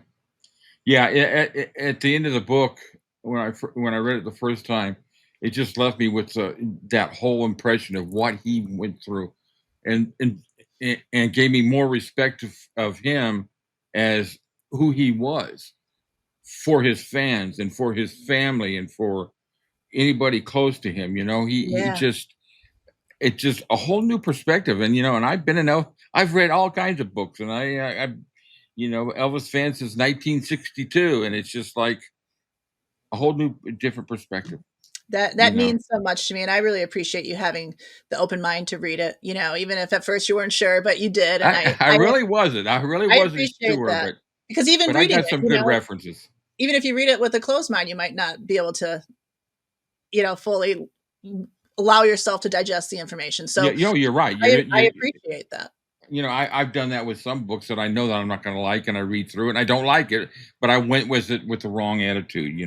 At the end of the book, when I read it the first time, it just left me with that whole impression of what he went through, and gave me more respect of him as who he was for his fans and for his family and for anybody close to him. It's just a whole new perspective. And, and I've read all kinds of books, and I Elvis fan since 1962. And it's just like a whole new, different perspective. That means so much to me. And I really appreciate you having the open mind to read it, even if at first you weren't sure, but you did. And I really wasn't. I really wasn't sure. That. Because even but reading I got some good references. Even if you read it with a closed mind, you might not be able to, fully allow yourself to digest the information. So you're right. I appreciate that. I've done that with some books that I know that I'm not going to like, and I read through it and I don't like it, but I went with it with the wrong attitude.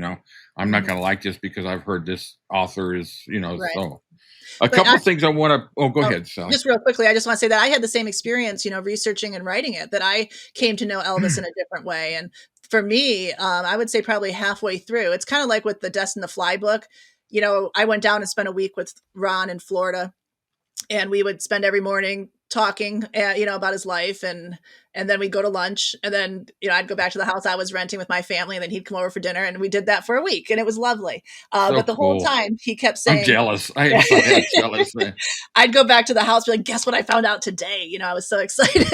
I'm not going to like this because I've heard this author is, right. So a couple things I want to, go ahead. Sally. Just real quickly. I just want to say that I had the same experience, researching and writing it, that I came to know Elvis in a different way. And for me, I would say probably halfway through, it's kind of like with the Destined to Fly book. I went down and spent a week with Ron in Florida, and we would spend every morning talking, about his life. And then we'd go to lunch, and then, I'd go back to the house I was renting with my family, and then he'd come over for dinner, and we did that for a week, and it was lovely. But the whole time he kept saying, I'm jealous. I'm jealous, man. I'd go back to the house, be like, guess what I found out today? I was so excited.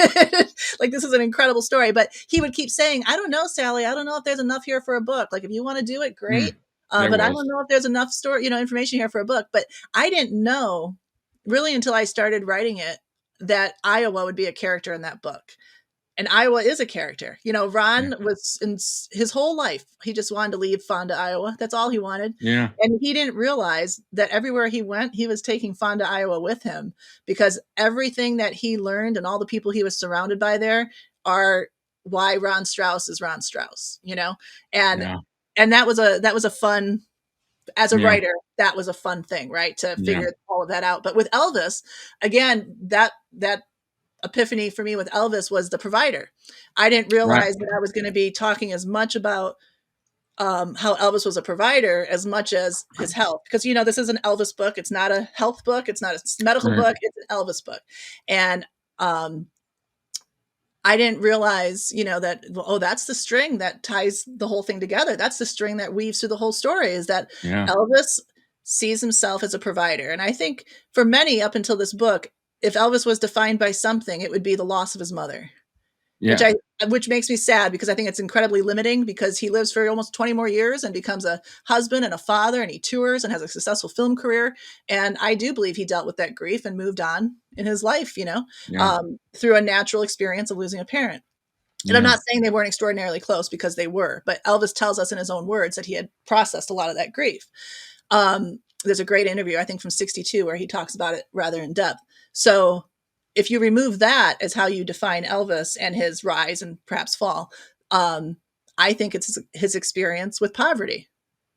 Like, this is an incredible story. But he would keep saying, I don't know, Sally, I don't know if there's enough here for a book. Like, if you want to do it, great. But I don't know if there's enough information here for a book. But I didn't know really until I started writing it that Iowa would be a character in that book. And Iowa is a character. Yeah. Ron was in his whole life, he just wanted to leave Fonda, Iowa. That's all he wanted. Yeah. And he didn't realize that everywhere he went, he was taking Fonda, Iowa with him, because everything that he learned and all the people he was surrounded by there are why Ron Strauss is Ron Strauss, and Yeah. and that was a fun, as a Yeah. writer, that was a fun thing, right? To Yeah. figure all of that out. But with Elvis, again, that epiphany for me with Elvis was the provider. I didn't realize that I was going to be talking as much about how Elvis was a provider as much as his health, because this is an Elvis book. It's not a health book. It's not a medical Right. book. It's an Elvis book. And I didn't realize, that, that's the string that ties the whole thing together. That's the string that weaves through the whole story, is that Yeah. Elvis sees himself as a provider. And I think for many up until this book, if Elvis was defined by something, it would be the loss of his mother. Yeah. Which makes me sad, because I think it's incredibly limiting, because he lives for almost 20 more years and becomes a husband and a father, and he tours and has a successful film career. And I do believe he dealt with that grief and moved on in his life, Yeah. through a natural experience of losing a parent. And I'm Yeah. not saying they weren't extraordinarily close, because they were, but Elvis tells us in his own words that he had processed a lot of that grief. There's a great interview, I think from 62, where he talks about it rather in depth. So if you remove that as how you define Elvis and his rise and perhaps fall, I think it's his experience with poverty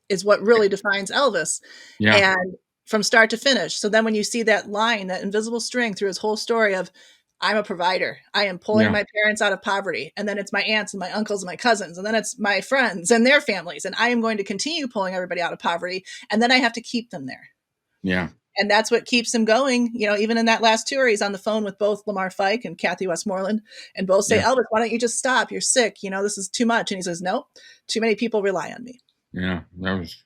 is what really defines Elvis. Yeah. And from start to finish. So then when you see that line, that invisible string through his whole story of, I'm a provider, I am pulling Yeah. my parents out of poverty, and then it's my aunts and my uncles and my cousins, and then it's my friends and their families, and I am going to continue pulling everybody out of poverty, and then I have to keep them there. Yeah. And that's what keeps him going. Even in that last tour, he's on the phone with both Lamar Fike and Kathy Westmoreland, and both say, Yeah. Elvis, why don't you just stop? You're sick. This is too much. And he says, nope, too many people rely on me. Yeah. That was.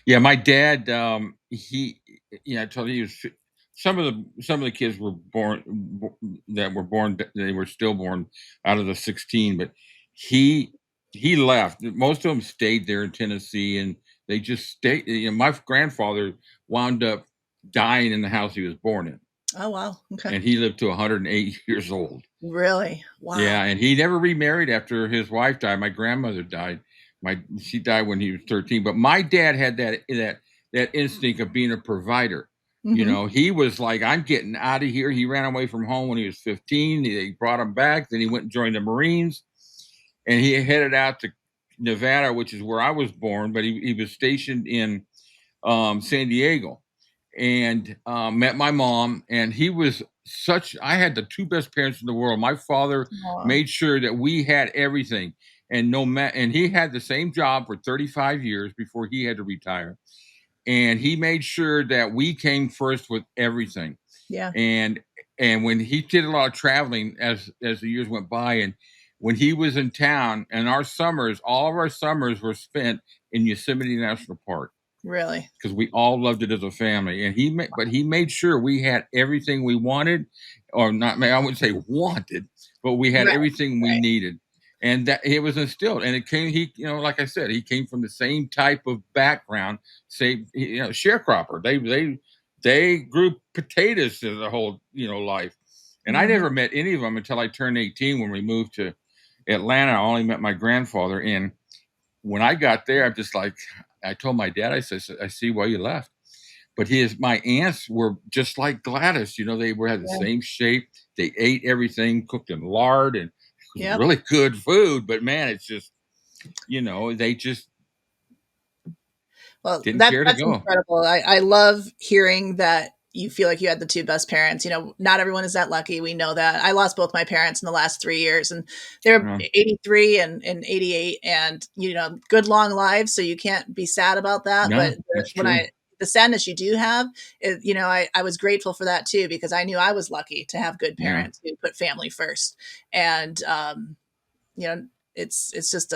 Yeah. My dad. I told you, some of the kids were that were born. They were stillborn out of the 16, but he left. Most of them stayed there in Tennessee, and they just stayed. My grandfather wound up dying in the house he was born in. Oh, wow. Okay. And he lived to 108 years old. Really? Wow. Yeah, and he never remarried after his wife died. My grandmother died. She died when he was 13. But my dad had that instinct of being a provider. Mm-hmm. He was like, I'm getting out of here. He ran away from home when he was 15. They brought him back. Then he went and joined the Marines, and he headed out to Nevada, which is where I was born. But he was stationed in San Diego, and met my mom. And he was I had the two best parents in the world. My father made sure that we had everything, and and he had the same job for 35 years before he had to retire. And he made sure that we came first with everything. Yeah. And when he did a lot of traveling as the years went by, and when he was in town, and all of our summers were spent in Yosemite National Park. Really? Because we all loved it as a family. And he made sure we had everything we wanted, or not, I wouldn't say wanted, but we had everything we needed. And that it was instilled. And it came, like I said, he came from the same type of background, sharecropper. They grew potatoes to the whole, life. And I never met any of them until I turned 18 when we moved to Atlanta. I only met my grandfather. And when I got there, I'm just like, I told my dad, I said, I see why you left. But my aunts were just like Gladys. They had the same shape. They ate everything cooked in lard, and it was really good food. But man, it's just, they just didn't care to go. Incredible. I love hearing that you feel like you had the two best parents. Not everyone is that lucky. We know that. I lost both my parents in the last 3 years, and they're 83 and 88, and good long lives. So you can't be sad about that. No, but the sadness you do have, I was grateful for that too, because I knew I was lucky to have good parents who put family first. And it's just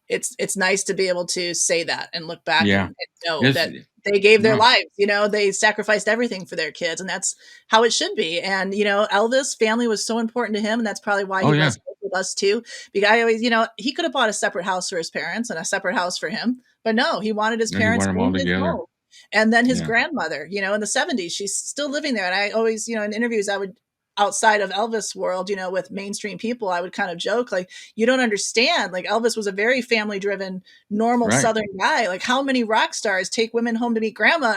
it's nice to be able to say that and look back and know that they gave their lives, they sacrificed everything for their kids, and that's how it should be. And, Elvis' family was so important to him, and that's probably why he resonates with us too. Because I always, he could have bought a separate house for his parents and a separate house for him, but no, he wanted his parents in his home. And then his grandmother, in the 70s, she's still living there. And I always, in interviews, I would outside of Elvis world, with mainstream people, I would kind of joke, like, you don't understand. Like, Elvis was a very family driven, normal Right. Southern guy. Like, how many rock stars take women home to meet grandma?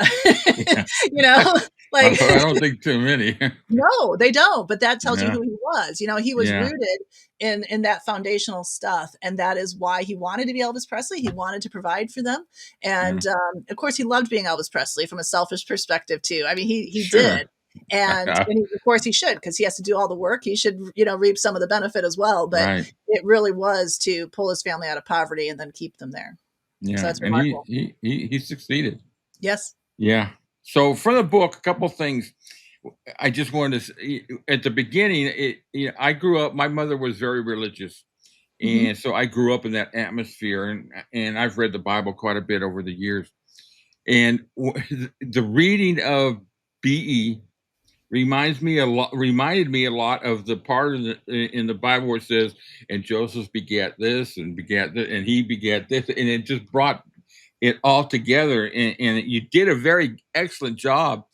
Yeah. Like, I don't think too many. no, they don't. But that tells you Yeah. who he was. He was Yeah. rooted in that foundational stuff. And that is why he wanted to be Elvis Presley. He wanted to provide for them. And of course, he loved being Elvis Presley from a selfish perspective, too. I mean, he Sure. did. And of course, he should, because he has to do all the work. He should, reap some of the benefit as well. But Right. it really was to pull his family out of poverty and then keep them there. Yeah. So that's And remarkable. he succeeded. Yes. Yeah. So from the book, a couple things I just wanted to say. At the beginning, I grew up, my mother was very religious. And so I grew up in that atmosphere, and I've read the Bible quite a bit over the years. And the reading of B.E. reminded me a lot of the part in the Bible where it says, and Joseph begat this and begat this, and he begat this, and it just brought it all together. And you did a very excellent job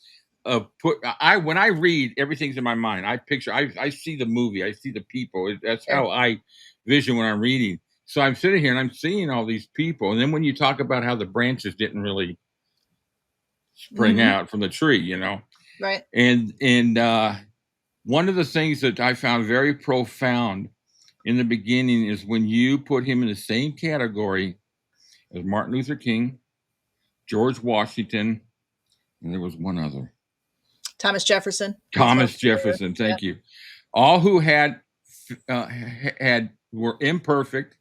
of when I read, everything's in my mind. I picture, I see the movie, I see the people. That's how I vision when I'm reading. So I'm sitting here and I'm seeing all these people. And then when you talk about how the branches didn't really spring out from the tree, Right. And one of the things that I found very profound in the beginning is when you put him in the same category as Martin Luther King, George Washington, and there was one other. Thomas Jefferson. Thank you. All who were imperfect.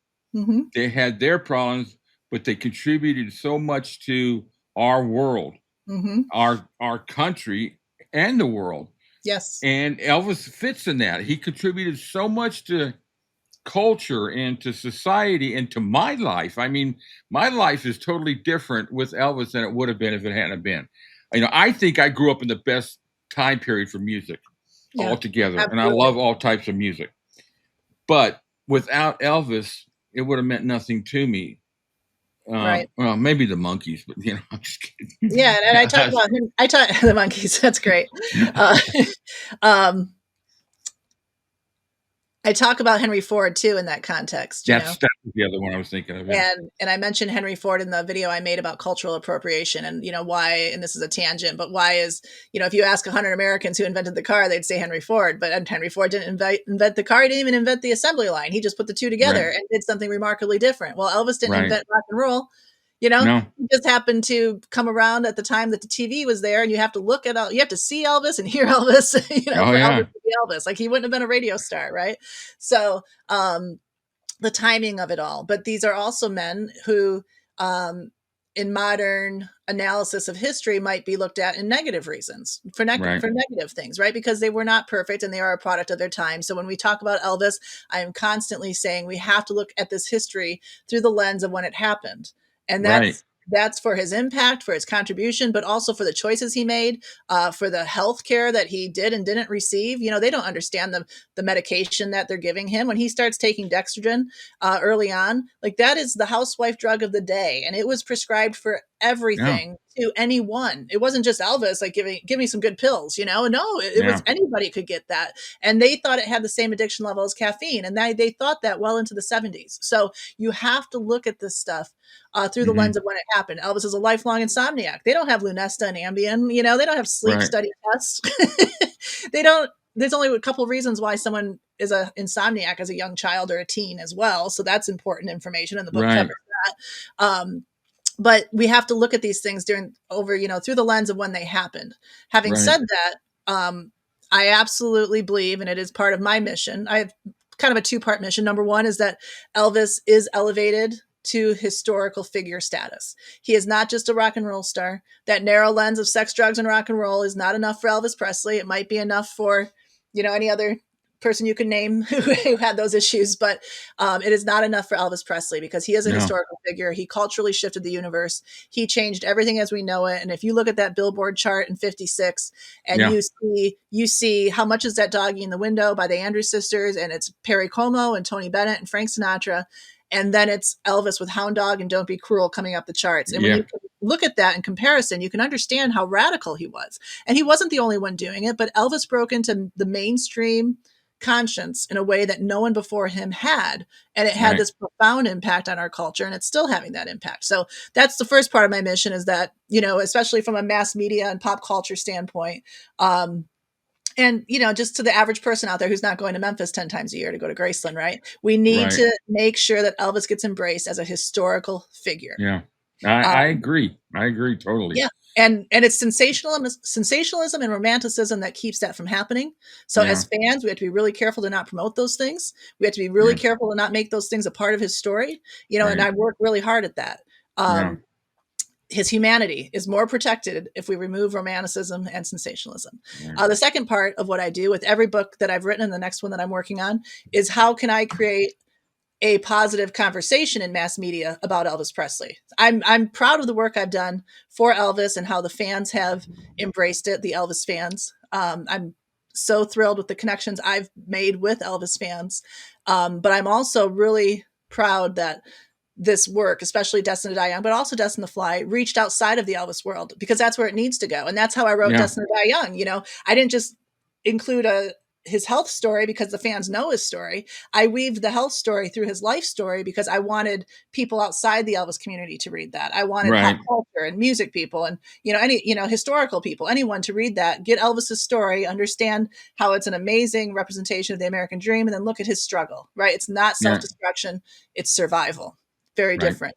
They had their problems, but they contributed so much to our world, our country, and the world. Yes. And Elvis fits in that. He contributed so much to culture and to society and to my life. I mean, my life is totally different with Elvis than it would have been if it hadn't been. I think I grew up in the best time period for music altogether. Absolutely. And I love all types of music. But without Elvis, it would have meant nothing to me. Right. Well, maybe the Monkees, but I'm just kidding. Yeah, and I talk about him. I talk the Monkees. That's great. I talk about Henry Ford too in that context. That's the other one I was thinking of. Yeah. And I mentioned Henry Ford in the video I made about cultural appropriation, and why. And this is a tangent, but why is if you ask 100 Americans who invented the car, they'd say Henry Ford. But Henry Ford didn't invent the car. He didn't even invent the assembly line. He just put the two together and did something remarkably different. Well, Elvis didn't invent rock and roll. No. He just happened to come around at the time that the TV was there, and you have to look at you have to see Elvis and hear Elvis, for Elvis to be Elvis. Like, he wouldn't have been a radio star, right? So the timing of it all. But these are also men who, in modern analysis of history, might be looked at in negative reasons for negative things, right? Because they were not perfect and they are a product of their time. So when we talk about Elvis, I am constantly saying we have to look at this history through the lens of when it happened. And that's for his impact, for his contribution, but also for the choices he made, for the health care that he did and didn't receive. They don't understand the medication that they're giving him. When he starts taking dextrogen early on, like, that is the housewife drug of the day. And it was prescribed for everything to anyone. It wasn't just Elvis, like, give me some good pills, No, it was anybody could get that. And they thought it had the same addiction level as caffeine. And they thought that well into the 70s. So you have to look at this stuff through the lens of when it happened. Elvis is a lifelong insomniac. They don't have Lunesta and Ambien. They don't have sleep study tests. There's only a couple of reasons why someone is an insomniac as a young child or a teen as well. So that's important information, and the book covers that. But we have to look at these things through the lens of when they happened. Having said that, I absolutely believe, and it is part of my mission, I have kind of a two-part mission. Number one is that Elvis is elevated to historical figure status. He is not just a rock and roll star. That narrow lens of sex, drugs, and rock and roll is not enough for Elvis Presley. It might be enough for, any other person you can name who had those issues, but it is not enough for Elvis Presley, because he is a historical figure. He culturally shifted the universe. He changed everything as we know it. And if you look at that Billboard chart in 56 and you see how much is that Doggy in the Window by the Andrews Sisters, and it's Perry Como and Tony Bennett and Frank Sinatra. And then it's Elvis with Hound Dog and Don't Be Cruel coming up the charts. And look at that in comparison, you can understand how radical he was. And he wasn't the only one doing it, but Elvis broke into the mainstream conscience in a way that no one before him had. And it had this profound impact on our culture, and it's still having that impact. So that's the first part of my mission, is that, especially from a mass media and pop culture standpoint, and, just to the average person out there who's not going to Memphis 10 times a year to go to Graceland, right? We need to make sure that Elvis gets embraced as a historical figure. Yeah. I agree. I agree totally. Yeah. And it's sensationalism and romanticism that keeps that from happening. So as fans, we have to be really careful to not promote those things. We have to be really careful to not make those things a part of his story, and I work really hard at that. His humanity is more protected if we remove romanticism and sensationalism. The second part of what I do with every book that I've written, and the next one that I'm working on, is how can I create a positive conversation in mass media about Elvis Presley. I'm proud of the work I've done for Elvis and how the fans have embraced it, the Elvis fans. I'm so thrilled with the connections I've made with Elvis fans. But I'm also really proud that this work, especially Destined to Die Young, but also Destined to Fly, reached outside of the Elvis world, because that's where it needs to go. And that's how I wrote Destined to Die Young. I didn't just include his health story because the fans know his story. I weaved the health story through his life story because I wanted people outside the Elvis community to read that. I wanted pop culture and music people and, any, historical people, anyone to read that, get Elvis's story, understand how it's an amazing representation of the American dream, and then look at his struggle, right? It's not self-destruction, it's survival. Very different.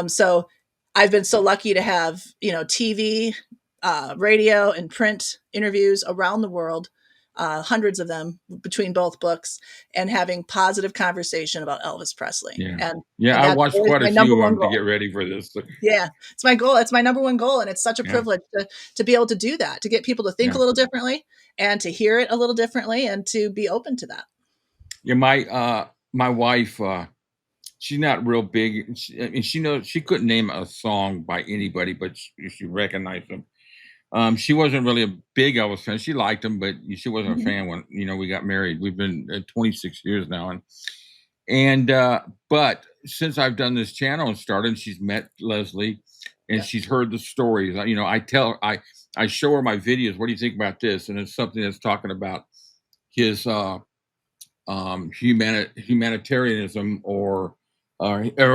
So I've been so lucky to have, TV, radio, and print interviews around the world, hundreds of them between both books, and having positive conversation about Elvis Presley. And I watched quite a few of them to get ready for this. Yeah, it's my goal. It's my number one goal. And it's such a privilege to be able to do that, to get people to think a little differently and to hear it a little differently and to be open to that. Yeah, my wife, she's not real big. She knows she couldn't name a song by anybody, but she recognized them. She wasn't really a big Elvis fan. She liked him, but she wasn't a fan when we got married. We've been 26 years now, and but since I've done this channel and started, she's met Lesley, and she's heard the stories. I show her my videos. What do you think about this? And it's something that's talking about his humanitarianism or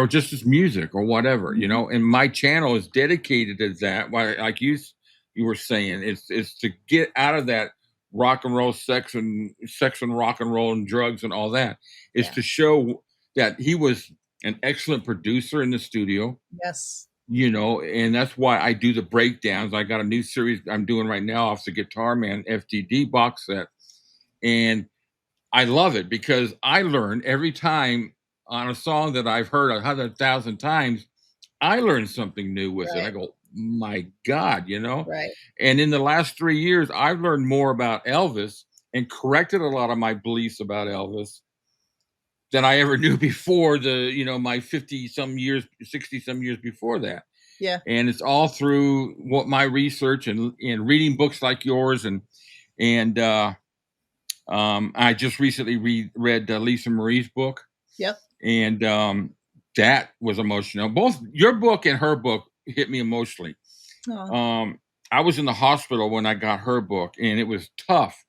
just his music or whatever, and my channel is dedicated to that. Like you were saying, it's to get out of that rock and roll, sex and rock and roll and drugs and all that. It's to show that he was an excellent producer in the studio. Yes. And that's why I do the breakdowns. I got a new series I'm doing right now off the Guitar Man FTD box set. And I love it because I learn every time on a song that I've heard 100,000 times, I learn something new with it. I go, my God, Right. And in the last 3 years, I've learned more about Elvis and corrected a lot of my beliefs about Elvis than I ever knew before my 50 some years, 60 some years before that. Yeah. And it's all through my research and reading books like yours. And I just recently read Lisa Marie's book. Yep. And that was emotional. Both your book and her book hit me emotionally. I was in the hospital when I got her book, and it was tough.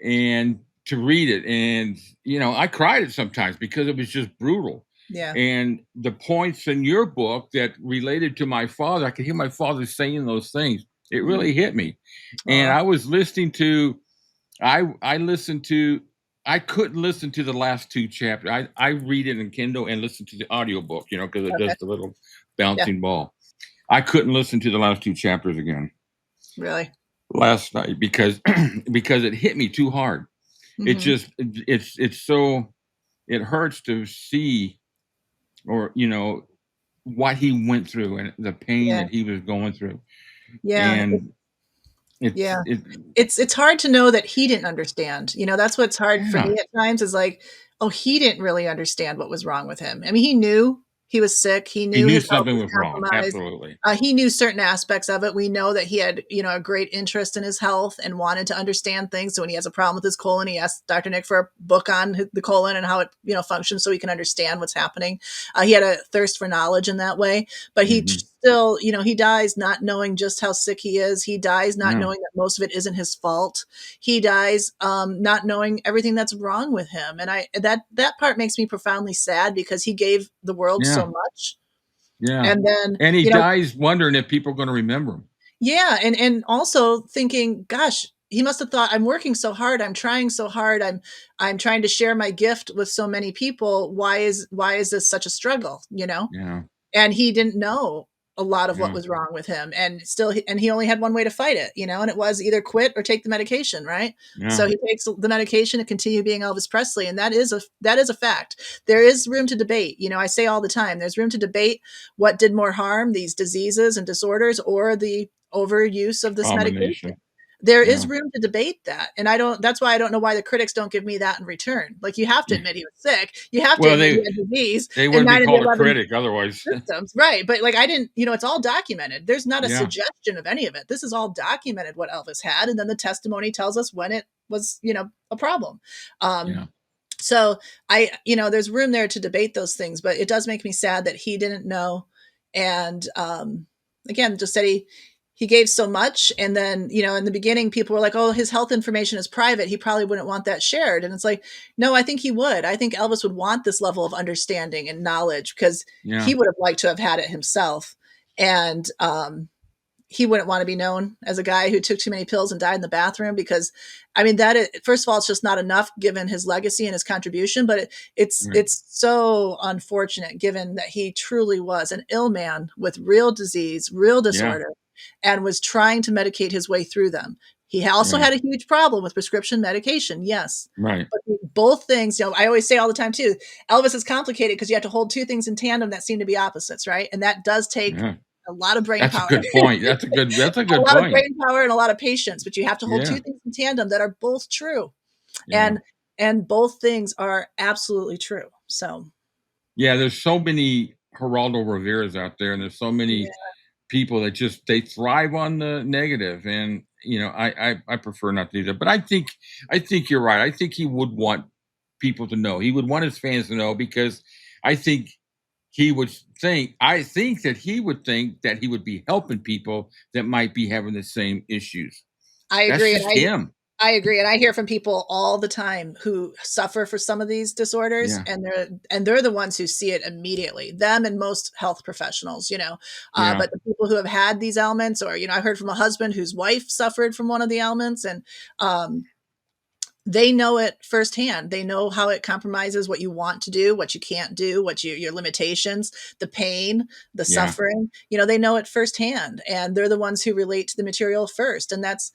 And to read it, and I cried it sometimes because it was just brutal. Yeah. And the points in your book that related to my father, I could hear my father saying those things. It really hit me. And I was listening to, I couldn't listen to the last two chapters. I read it in Kindle and listen to the audiobook, because it does the little bouncing ball. I couldn't listen to the last two chapters again. Really? Last night because it hit me too hard. It just it's so, it hurts to see, or what he went through and the pain that he was going through. Yeah. And it's hard to know that he didn't understand. That's what's hard for me at times, is like, oh, he didn't really understand what was wrong with him. I mean, he knew he was sick. He knew his something health was wrong. Absolutely. He knew certain aspects of it. We know that he had, a great interest in his health and wanted to understand things. So when he has a problem with his colon, he asked Dr. Nick for a book on the colon and how it, functions, so he can understand what's happening. He had a thirst for knowledge in that way, but he still, you know, he dies not knowing just how sick he is. He dies not Yeah. knowing that most of it isn't his fault. He dies not knowing everything that's wrong with him. And that part makes me profoundly sad because he gave the world so Yeah. much. Yeah. And then, And he you know, dies wondering if people are going to remember him. yeah, and also thinking, gosh, he must have thought, I'm working so hard, I'm trying so hard, I'm trying to share my gift with so many people. Why is this such a struggle, you know? Yeah. And he didn't know a lot of what Yeah. was wrong with him, and he only had one way to fight it, you know, and it was either quit or take the medication, right? Yeah. So he takes the medication to continue being Elvis Presley, and that is a fact. There is room to debate. You know, I say all the time, there's room to debate what did more harm, these diseases and disorders, or the overuse of this medication. Combination. There Yeah. is room to debate that. And that's why I don't know why the critics don't give me that in return. Like, you have to admit he was sick. You have to Well, admit he had disease. they and wouldn't be 9 of the called a 11 critic otherwise. symptoms. Right. But like, I didn't, you know, it's all documented. There's not a Yeah. suggestion of any of it. This is all documented what Elvis had. And then the testimony tells us when it was, you know, a problem. Yeah. So you know, there's room there to debate those things, but it does make me sad that he didn't know. And again, just that he gave so much. And then, you know, in the beginning, people were like, oh, his health information is private. He probably wouldn't want that shared. And it's like, no, I think he would. I think Elvis would want this level of understanding and knowledge because Yeah. he would have liked to have had it himself. And he wouldn't want to be known as a guy who took too many pills and died in the bathroom, because I mean, first of all, it's just not enough given his legacy and his contribution, but it's so unfortunate given that he truly was an ill man with real disease, real disorder, and was trying to medicate his way through them. He also had a huge problem with prescription medication. Yes. Right. But both things, you know, I always say all the time too, Elvis is complicated because you have to hold two things in tandem that seem to be opposites. Right. And that does take a lot of brain That's power. a good point. That's a good a lot point. of brain power and a lot of patience, but you have to hold two things in tandem that are both true. Yeah. And both things are absolutely true. So yeah, there's so many Geraldo Riveras out there, and there's so many people that just they thrive on the negative, and you know, I prefer not to do that. But I think you're right. I think he would want people to know. He would want his fans to know, because I think he would think that he would think that he would be helping people that might be having the same issues. I agree. That's just him. I agree. And I hear from people all the time who suffer for some of these disorders, and they're the ones who see it immediately, them and most health professionals, you know, but the people who have had these ailments, or, you know, I heard from a husband whose wife suffered from one of the ailments, and they know it firsthand. They know how it compromises what you want to do, what you can't do, what your limitations, the pain, the suffering, you know, they know it firsthand, and they're the ones who relate to the material first. And that's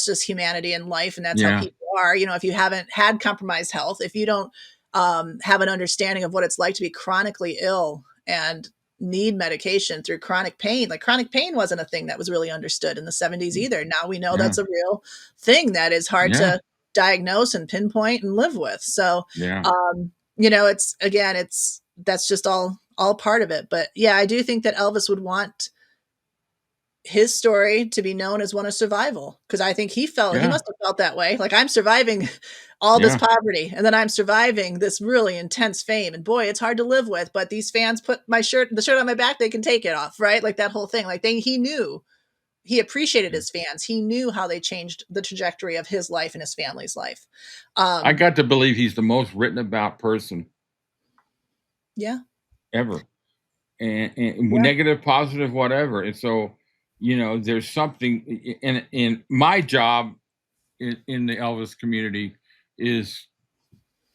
just humanity in life. And that's how people are. You know, if you haven't had compromised health, if you don't have an understanding of what it's like to be chronically ill and need medication through chronic pain. Like, chronic pain wasn't a thing that was really understood in the 70s either. Now we know that's a real thing that is hard to diagnose and pinpoint and live with. So, you know, that's just all part of it. But yeah, I do think that Elvis would want his story to be known as one of survival, because I think he must have felt that way. Like, I'm surviving all this poverty, and then I'm surviving this really intense fame, and boy, it's hard to live with, but these fans put the shirt on my back, they can take it off, right? Like, that whole thing, like, he appreciated his fans. He knew how they changed the trajectory of his life and his family's life. I got to believe he's the most written about person ever, and negative, positive, whatever. And so, you know, there's something in my job in the Elvis community is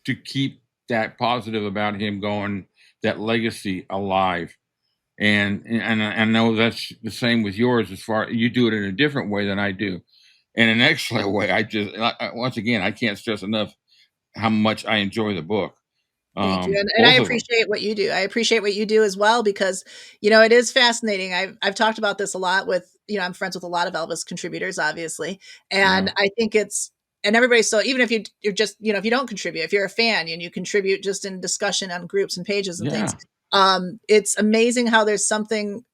to keep that positive about him going, that legacy alive. And I know that's the same with yours, as far you do it in a different way than I do, in an excellent way. Once again, I can't stress enough how much I enjoy the book. Thank you. And I appreciate what you do. I appreciate what you do as well, because, you know, it is fascinating. I've talked about this a lot with, you know, I'm friends with a lot of Elvis contributors, obviously. And I think and everybody, so even if you're just, you know, if you don't contribute, if you're a fan and you contribute just in discussion on groups and pages and things, it's amazing how there's something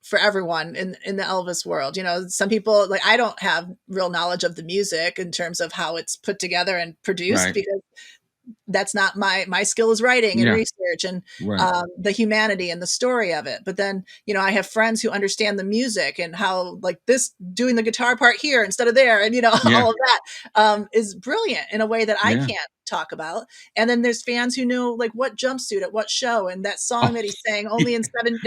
for everyone in the Elvis world. You know, some people, like, I don't have real knowledge of the music in terms of how it's put together and produced, because that's not my skill is writing and research research and Right. the humanity and the story of it. But then, I have friends who understand the music and how like this doing the guitar part here instead of there. And, Yeah. all of that is brilliant in a way that I Yeah. can't talk about. And then there's fans who know like what jumpsuit at what show and that song that he sang only in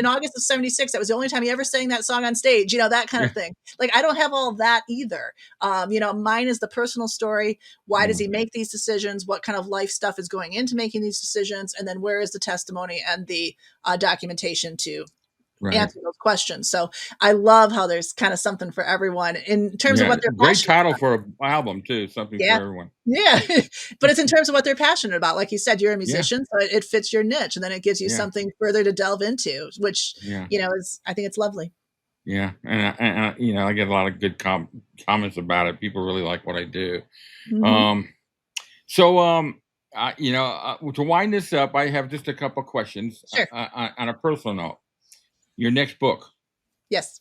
August of 76. That was the only time he ever sang that song on stage, that kind of thing. Like I don't have all that either. Mine is the personal story. Why does he make these decisions? What kind of life stuff is going into making these decisions? And then where is the testimony and the documentation to answer those questions? So I love how there's kind of something for everyone in terms of what they're great passionate title about. for an album too. Something for everyone. Yeah. But it's in terms of what they're passionate about. Like you said, you're a musician, so it fits your niche, and then it gives you something further to delve into, which is, I think it's lovely. Yeah, and I get a lot of good comments about it. People really like what I do. To wind this up, I have just a couple questions. Sure. On a personal note, your next book. Yes.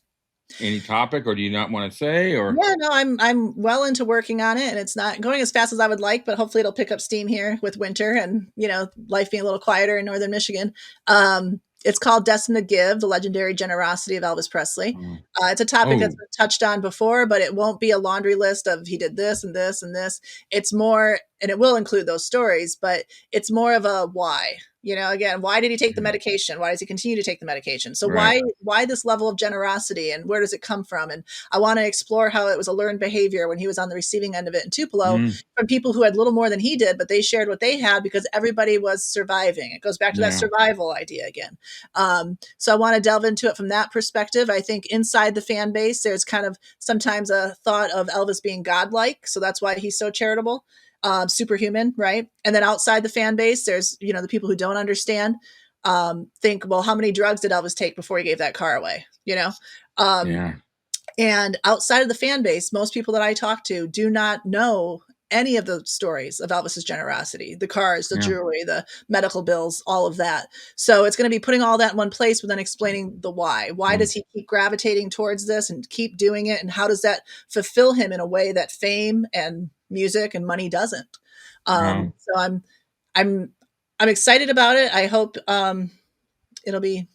Any topic, or do you not want to say? Or yeah, no, I'm well into working on it, and it's not going as fast as I would like, but hopefully it'll pick up steam here with winter and life being a little quieter in northern Michigan. It's called Destined to Give: The Legendary Generosity of Elvis Presley. It's a topic that's been touched on before, but it won't be a laundry list of he did this and this and this. It's more, and it will include those stories, but it's more of a why. Again, why did he take the medication? Why does he continue to take the medication? So why this level of generosity, and where does it come from? And I want to explore how it was a learned behavior when he was on the receiving end of it in Tupelo from people who had little more than he did, but they shared what they had because everybody was surviving. It goes back to that survival idea again. So I want to delve into it from that perspective. I think inside the fan base, there's kind of sometimes a thought of Elvis being godlike. So that's why he's so charitable. Superhuman, right? And then outside the fan base, there's the people who don't understand think, well, how many drugs did Elvis take before he gave that car away? And outside of the fan base, most people that I talk to do not know any of the stories of Elvis's generosity, the cars, the jewelry, the medical bills, all of that. So it's going to be putting all that in one place, but then explaining the why. Why does he keep gravitating towards this and keep doing it? And how does that fulfill him in a way that fame and music and money doesn't? So I'm excited about it. I hope it'll be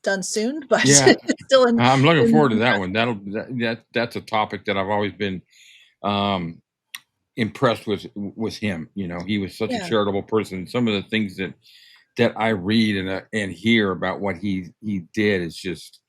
done soon, but still I'm looking forward to that one. That's a topic that I've always been impressed with him. He was such a charitable person. Some of the things that I read and hear about what he did is just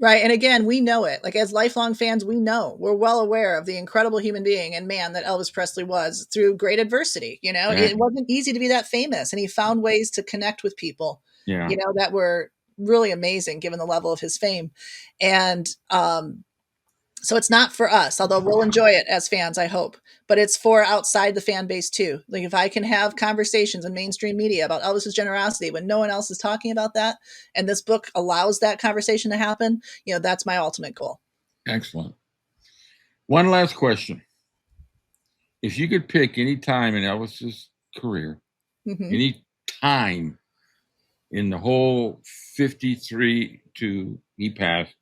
right. And again, we know it. Like as lifelong fans, we're well aware of the incredible human being and man that Elvis Presley was through great adversity. It wasn't easy to be that famous, and he found ways to connect with people. That were really amazing given the level of his fame. And so it's not for us, although we'll enjoy it as fans, I hope, but it's for outside the fan base too. Like if I can have conversations in mainstream media about Elvis's generosity when no one else is talking about that, and this book allows that conversation to happen, that's my ultimate goal. Excellent. One last question. If you could pick any time in Elvis's career, any time in the whole 53 to he passed,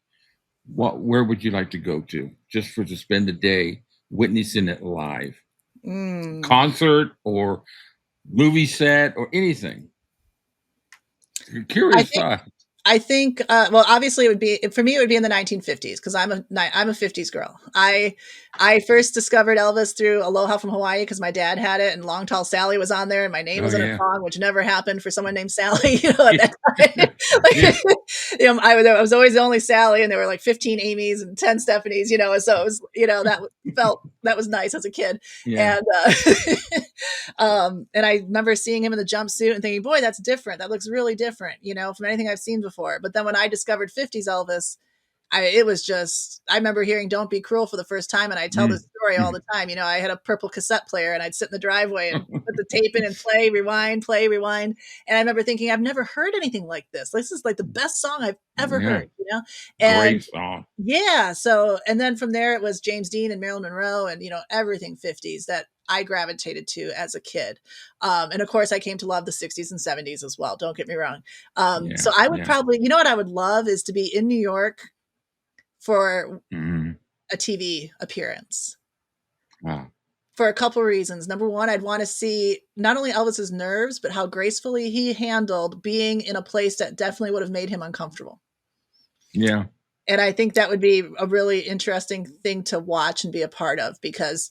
where would you like to go to just to spend a day witnessing it live? Concert or movie set or anything? Curious thought. I think, well, obviously it would be in the 1950s because I'm a 50s girl. I first discovered Elvis through Aloha from Hawaii because my dad had it and Long Tall Sally was on there and my name was in a song, which never happened for someone named Sally, at that time. I was always the only Sally and there were like 15 Amy's and 10 Stephanies, so it was, that was nice as a kid. And, and I remember seeing him in the jumpsuit and thinking, boy, that's different. That looks really different, from anything I've seen before. But then when I discovered 50s Elvis, I remember hearing Don't Be Cruel for the first time. And I tell this story all the time. I had a purple cassette player and I'd sit in the driveway and put the tape in and play, rewind. And I remember thinking, I've never heard anything like this. This is like the best song I've ever heard, And great song. Yeah. So, and then from there it was James Dean and Marilyn Monroe and, everything 50s that I gravitated to as a kid. And of course I came to love the 60s and 70s as well. Don't get me wrong. So I would probably, what I would love is to be in New York for a TV appearance for a couple of reasons. Number one, I'd want to see not only Elvis's nerves, but how gracefully he handled being in a place that definitely would have made him uncomfortable. Yeah. And I think that would be a really interesting thing to watch and be a part of because,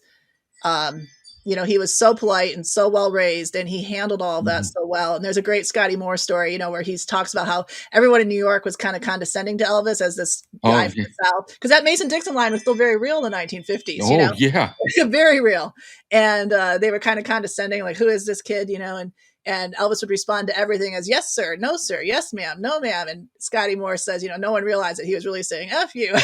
he was so polite and so well raised and he handled all of that so well. And there's a great Scotty Moore story, where he talks about how everyone in New York was kind of condescending to Elvis as this guy from the South. Because that Mason-Dixon line was still very real in the 1950s, Oh, yeah. very real. And they were kind of condescending, like, who is this kid, and Elvis would respond to everything as, yes, sir, no, sir, yes, ma'am, no, ma'am. And Scotty Moore says, no one realized that he was really saying, F you.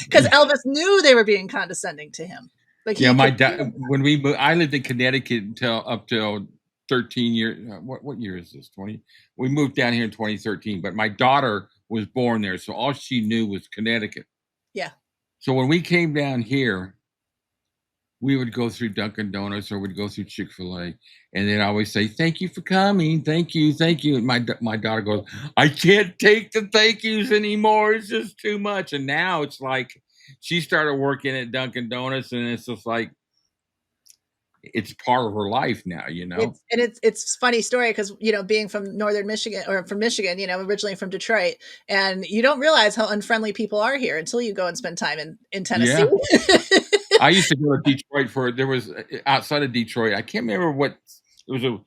Because Elvis knew they were being condescending to him. Like, my dad, when we moved, I lived in Connecticut up till 13 years. What year is this? 20? We moved down here in 2013, but my daughter was born there. So all she knew was Connecticut. Yeah. So when we came down here, we would go through Dunkin' Donuts or we'd go through Chick-fil-A, and they'd always say, "Thank you for coming. Thank you. Thank you." And my daughter goes, "I can't take the thank yous anymore. It's just too much." And now it's like she started working at Dunkin' Donuts, and it's just like it's part of her life now, It's a funny story because, being from northern Michigan or from Michigan, originally from Detroit, and you don't realize how unfriendly people are here until you go and spend time in Tennessee. Yeah. I used to go to Detroit there was outside of Detroit. I can't remember what it was.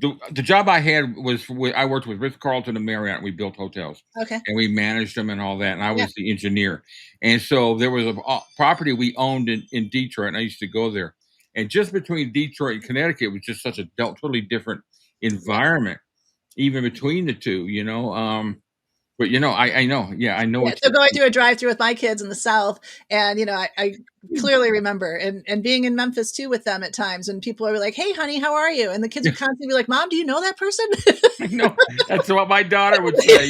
The job I had was I worked with Ritz-Carlton and Marriott. And we built hotels. Okay. And we managed them and all that. And I was the engineer. And so there was a property we owned in Detroit, and I used to go there. And just between Detroit and Connecticut, it was just such a totally different environment, even between the two, But I know. Yeah, I know. Yeah, so going through a drive-through with my kids in the South, and I clearly remember, and being in Memphis too with them at times, and people are like, "Hey, honey, how are you?" And the kids would constantly be like, "Mom, do you know that person?" I know. That's what my daughter would say.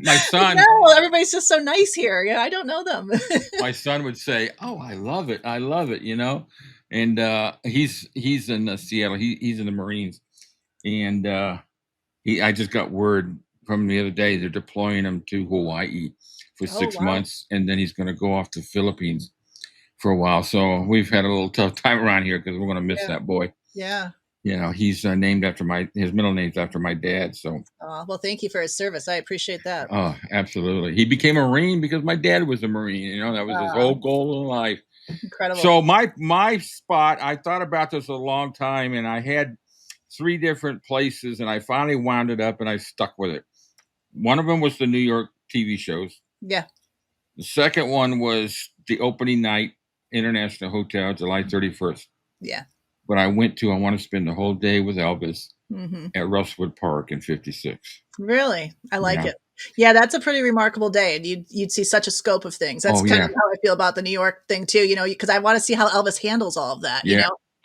My son. No, everybody's just so nice here. Yeah, I don't know them. My son would say, "Oh, I love it. I love it." And he's in Seattle. He's in the Marines, and I just got word from the other day they're deploying him to Hawaii for 6 months, and then he's going to go off to Philippines for a while. So we've had a little tough time around here because we're going to miss that boy. Yeah. He's named after his middle name's after my dad. So. Well, thank you for his service. I appreciate that. Oh, absolutely. He became a Marine because my dad was a Marine. That was his whole goal in life. Incredible. So my spot, I thought about this a long time, and I had 3 different places, and I finally wound it up, and I stuck with it. One of them was the New York TV shows. Yeah. The second one was the opening night, International Hotel, July 31st. Yeah. But I want to spend the whole day with Elvis at Russwood Park in 56. Really? I like it. Yeah, that's a pretty remarkable day, and you'd see such a scope of things. That's kind of how I feel about the New York thing too, because I want to see how Elvis handles all of that,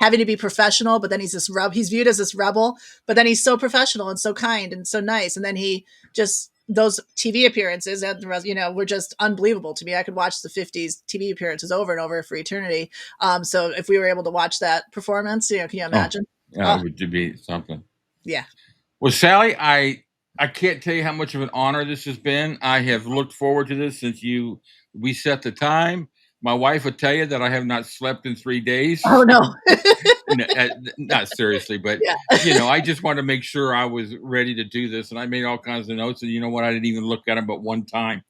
having to be professional, but then he's viewed as this rebel, but then he's so professional and so kind and so nice. And then he just, those TV appearances and the rest, were just unbelievable to me. I could watch the 50s TV appearances over and over for eternity. So if we were able to watch that performance, can you imagine? It would be something. Yeah. Well, Sally, I can't tell you how much of an honor this has been. I have looked forward to this since we set the time. My wife would tell you that I have not slept in 3 days. Oh, no. Not seriously, but, I just wanted to make sure I was ready to do this. And I made all kinds of notes. And you know what? I didn't even look at them but one time,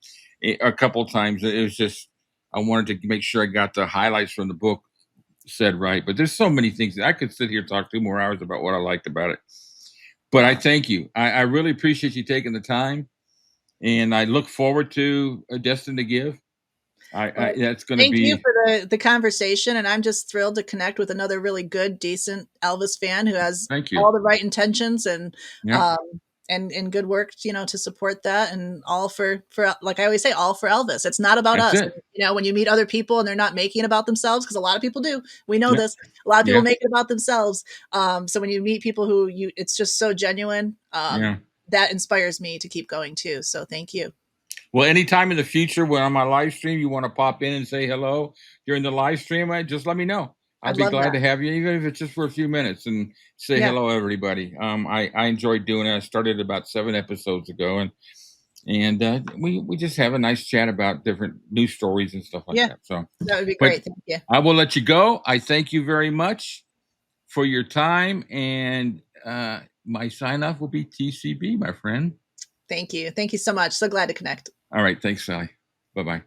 a couple of times. It was just, I wanted to make sure I got the highlights from the book said right. But there's so many things. I could sit here and talk 2 more hours about what I liked about it. But I thank you. I really appreciate you taking the time. And I look forward to Destined to Give. That's going to be. Thank you for the conversation, and I'm just thrilled to connect with another really good, decent Elvis fan who has all the right intentions and good work, to support that, and all for like I always say, all for Elvis. It's not about us. When you meet other people and they're not making it about themselves, because a lot of people do. We know this. A lot of people make it about themselves. So when you meet people who it's just so genuine. That inspires me to keep going too. So thank you. Well, anytime in the future when on my live stream you want to pop in and say hello during the live stream, just let me know. I'd be glad to have you, even if it's just for a few minutes, and say hello, everybody. I enjoyed doing it. I started about 7 episodes ago, and And we just have a nice chat about different news stories and stuff like Yeah. that. So That would be but great. Thank you. I will let you go. I thank you very much for your time. And my sign off will be TCB, my friend. Thank you. Thank you so much. So glad to connect. All right. Thanks, Sally. Bye-bye.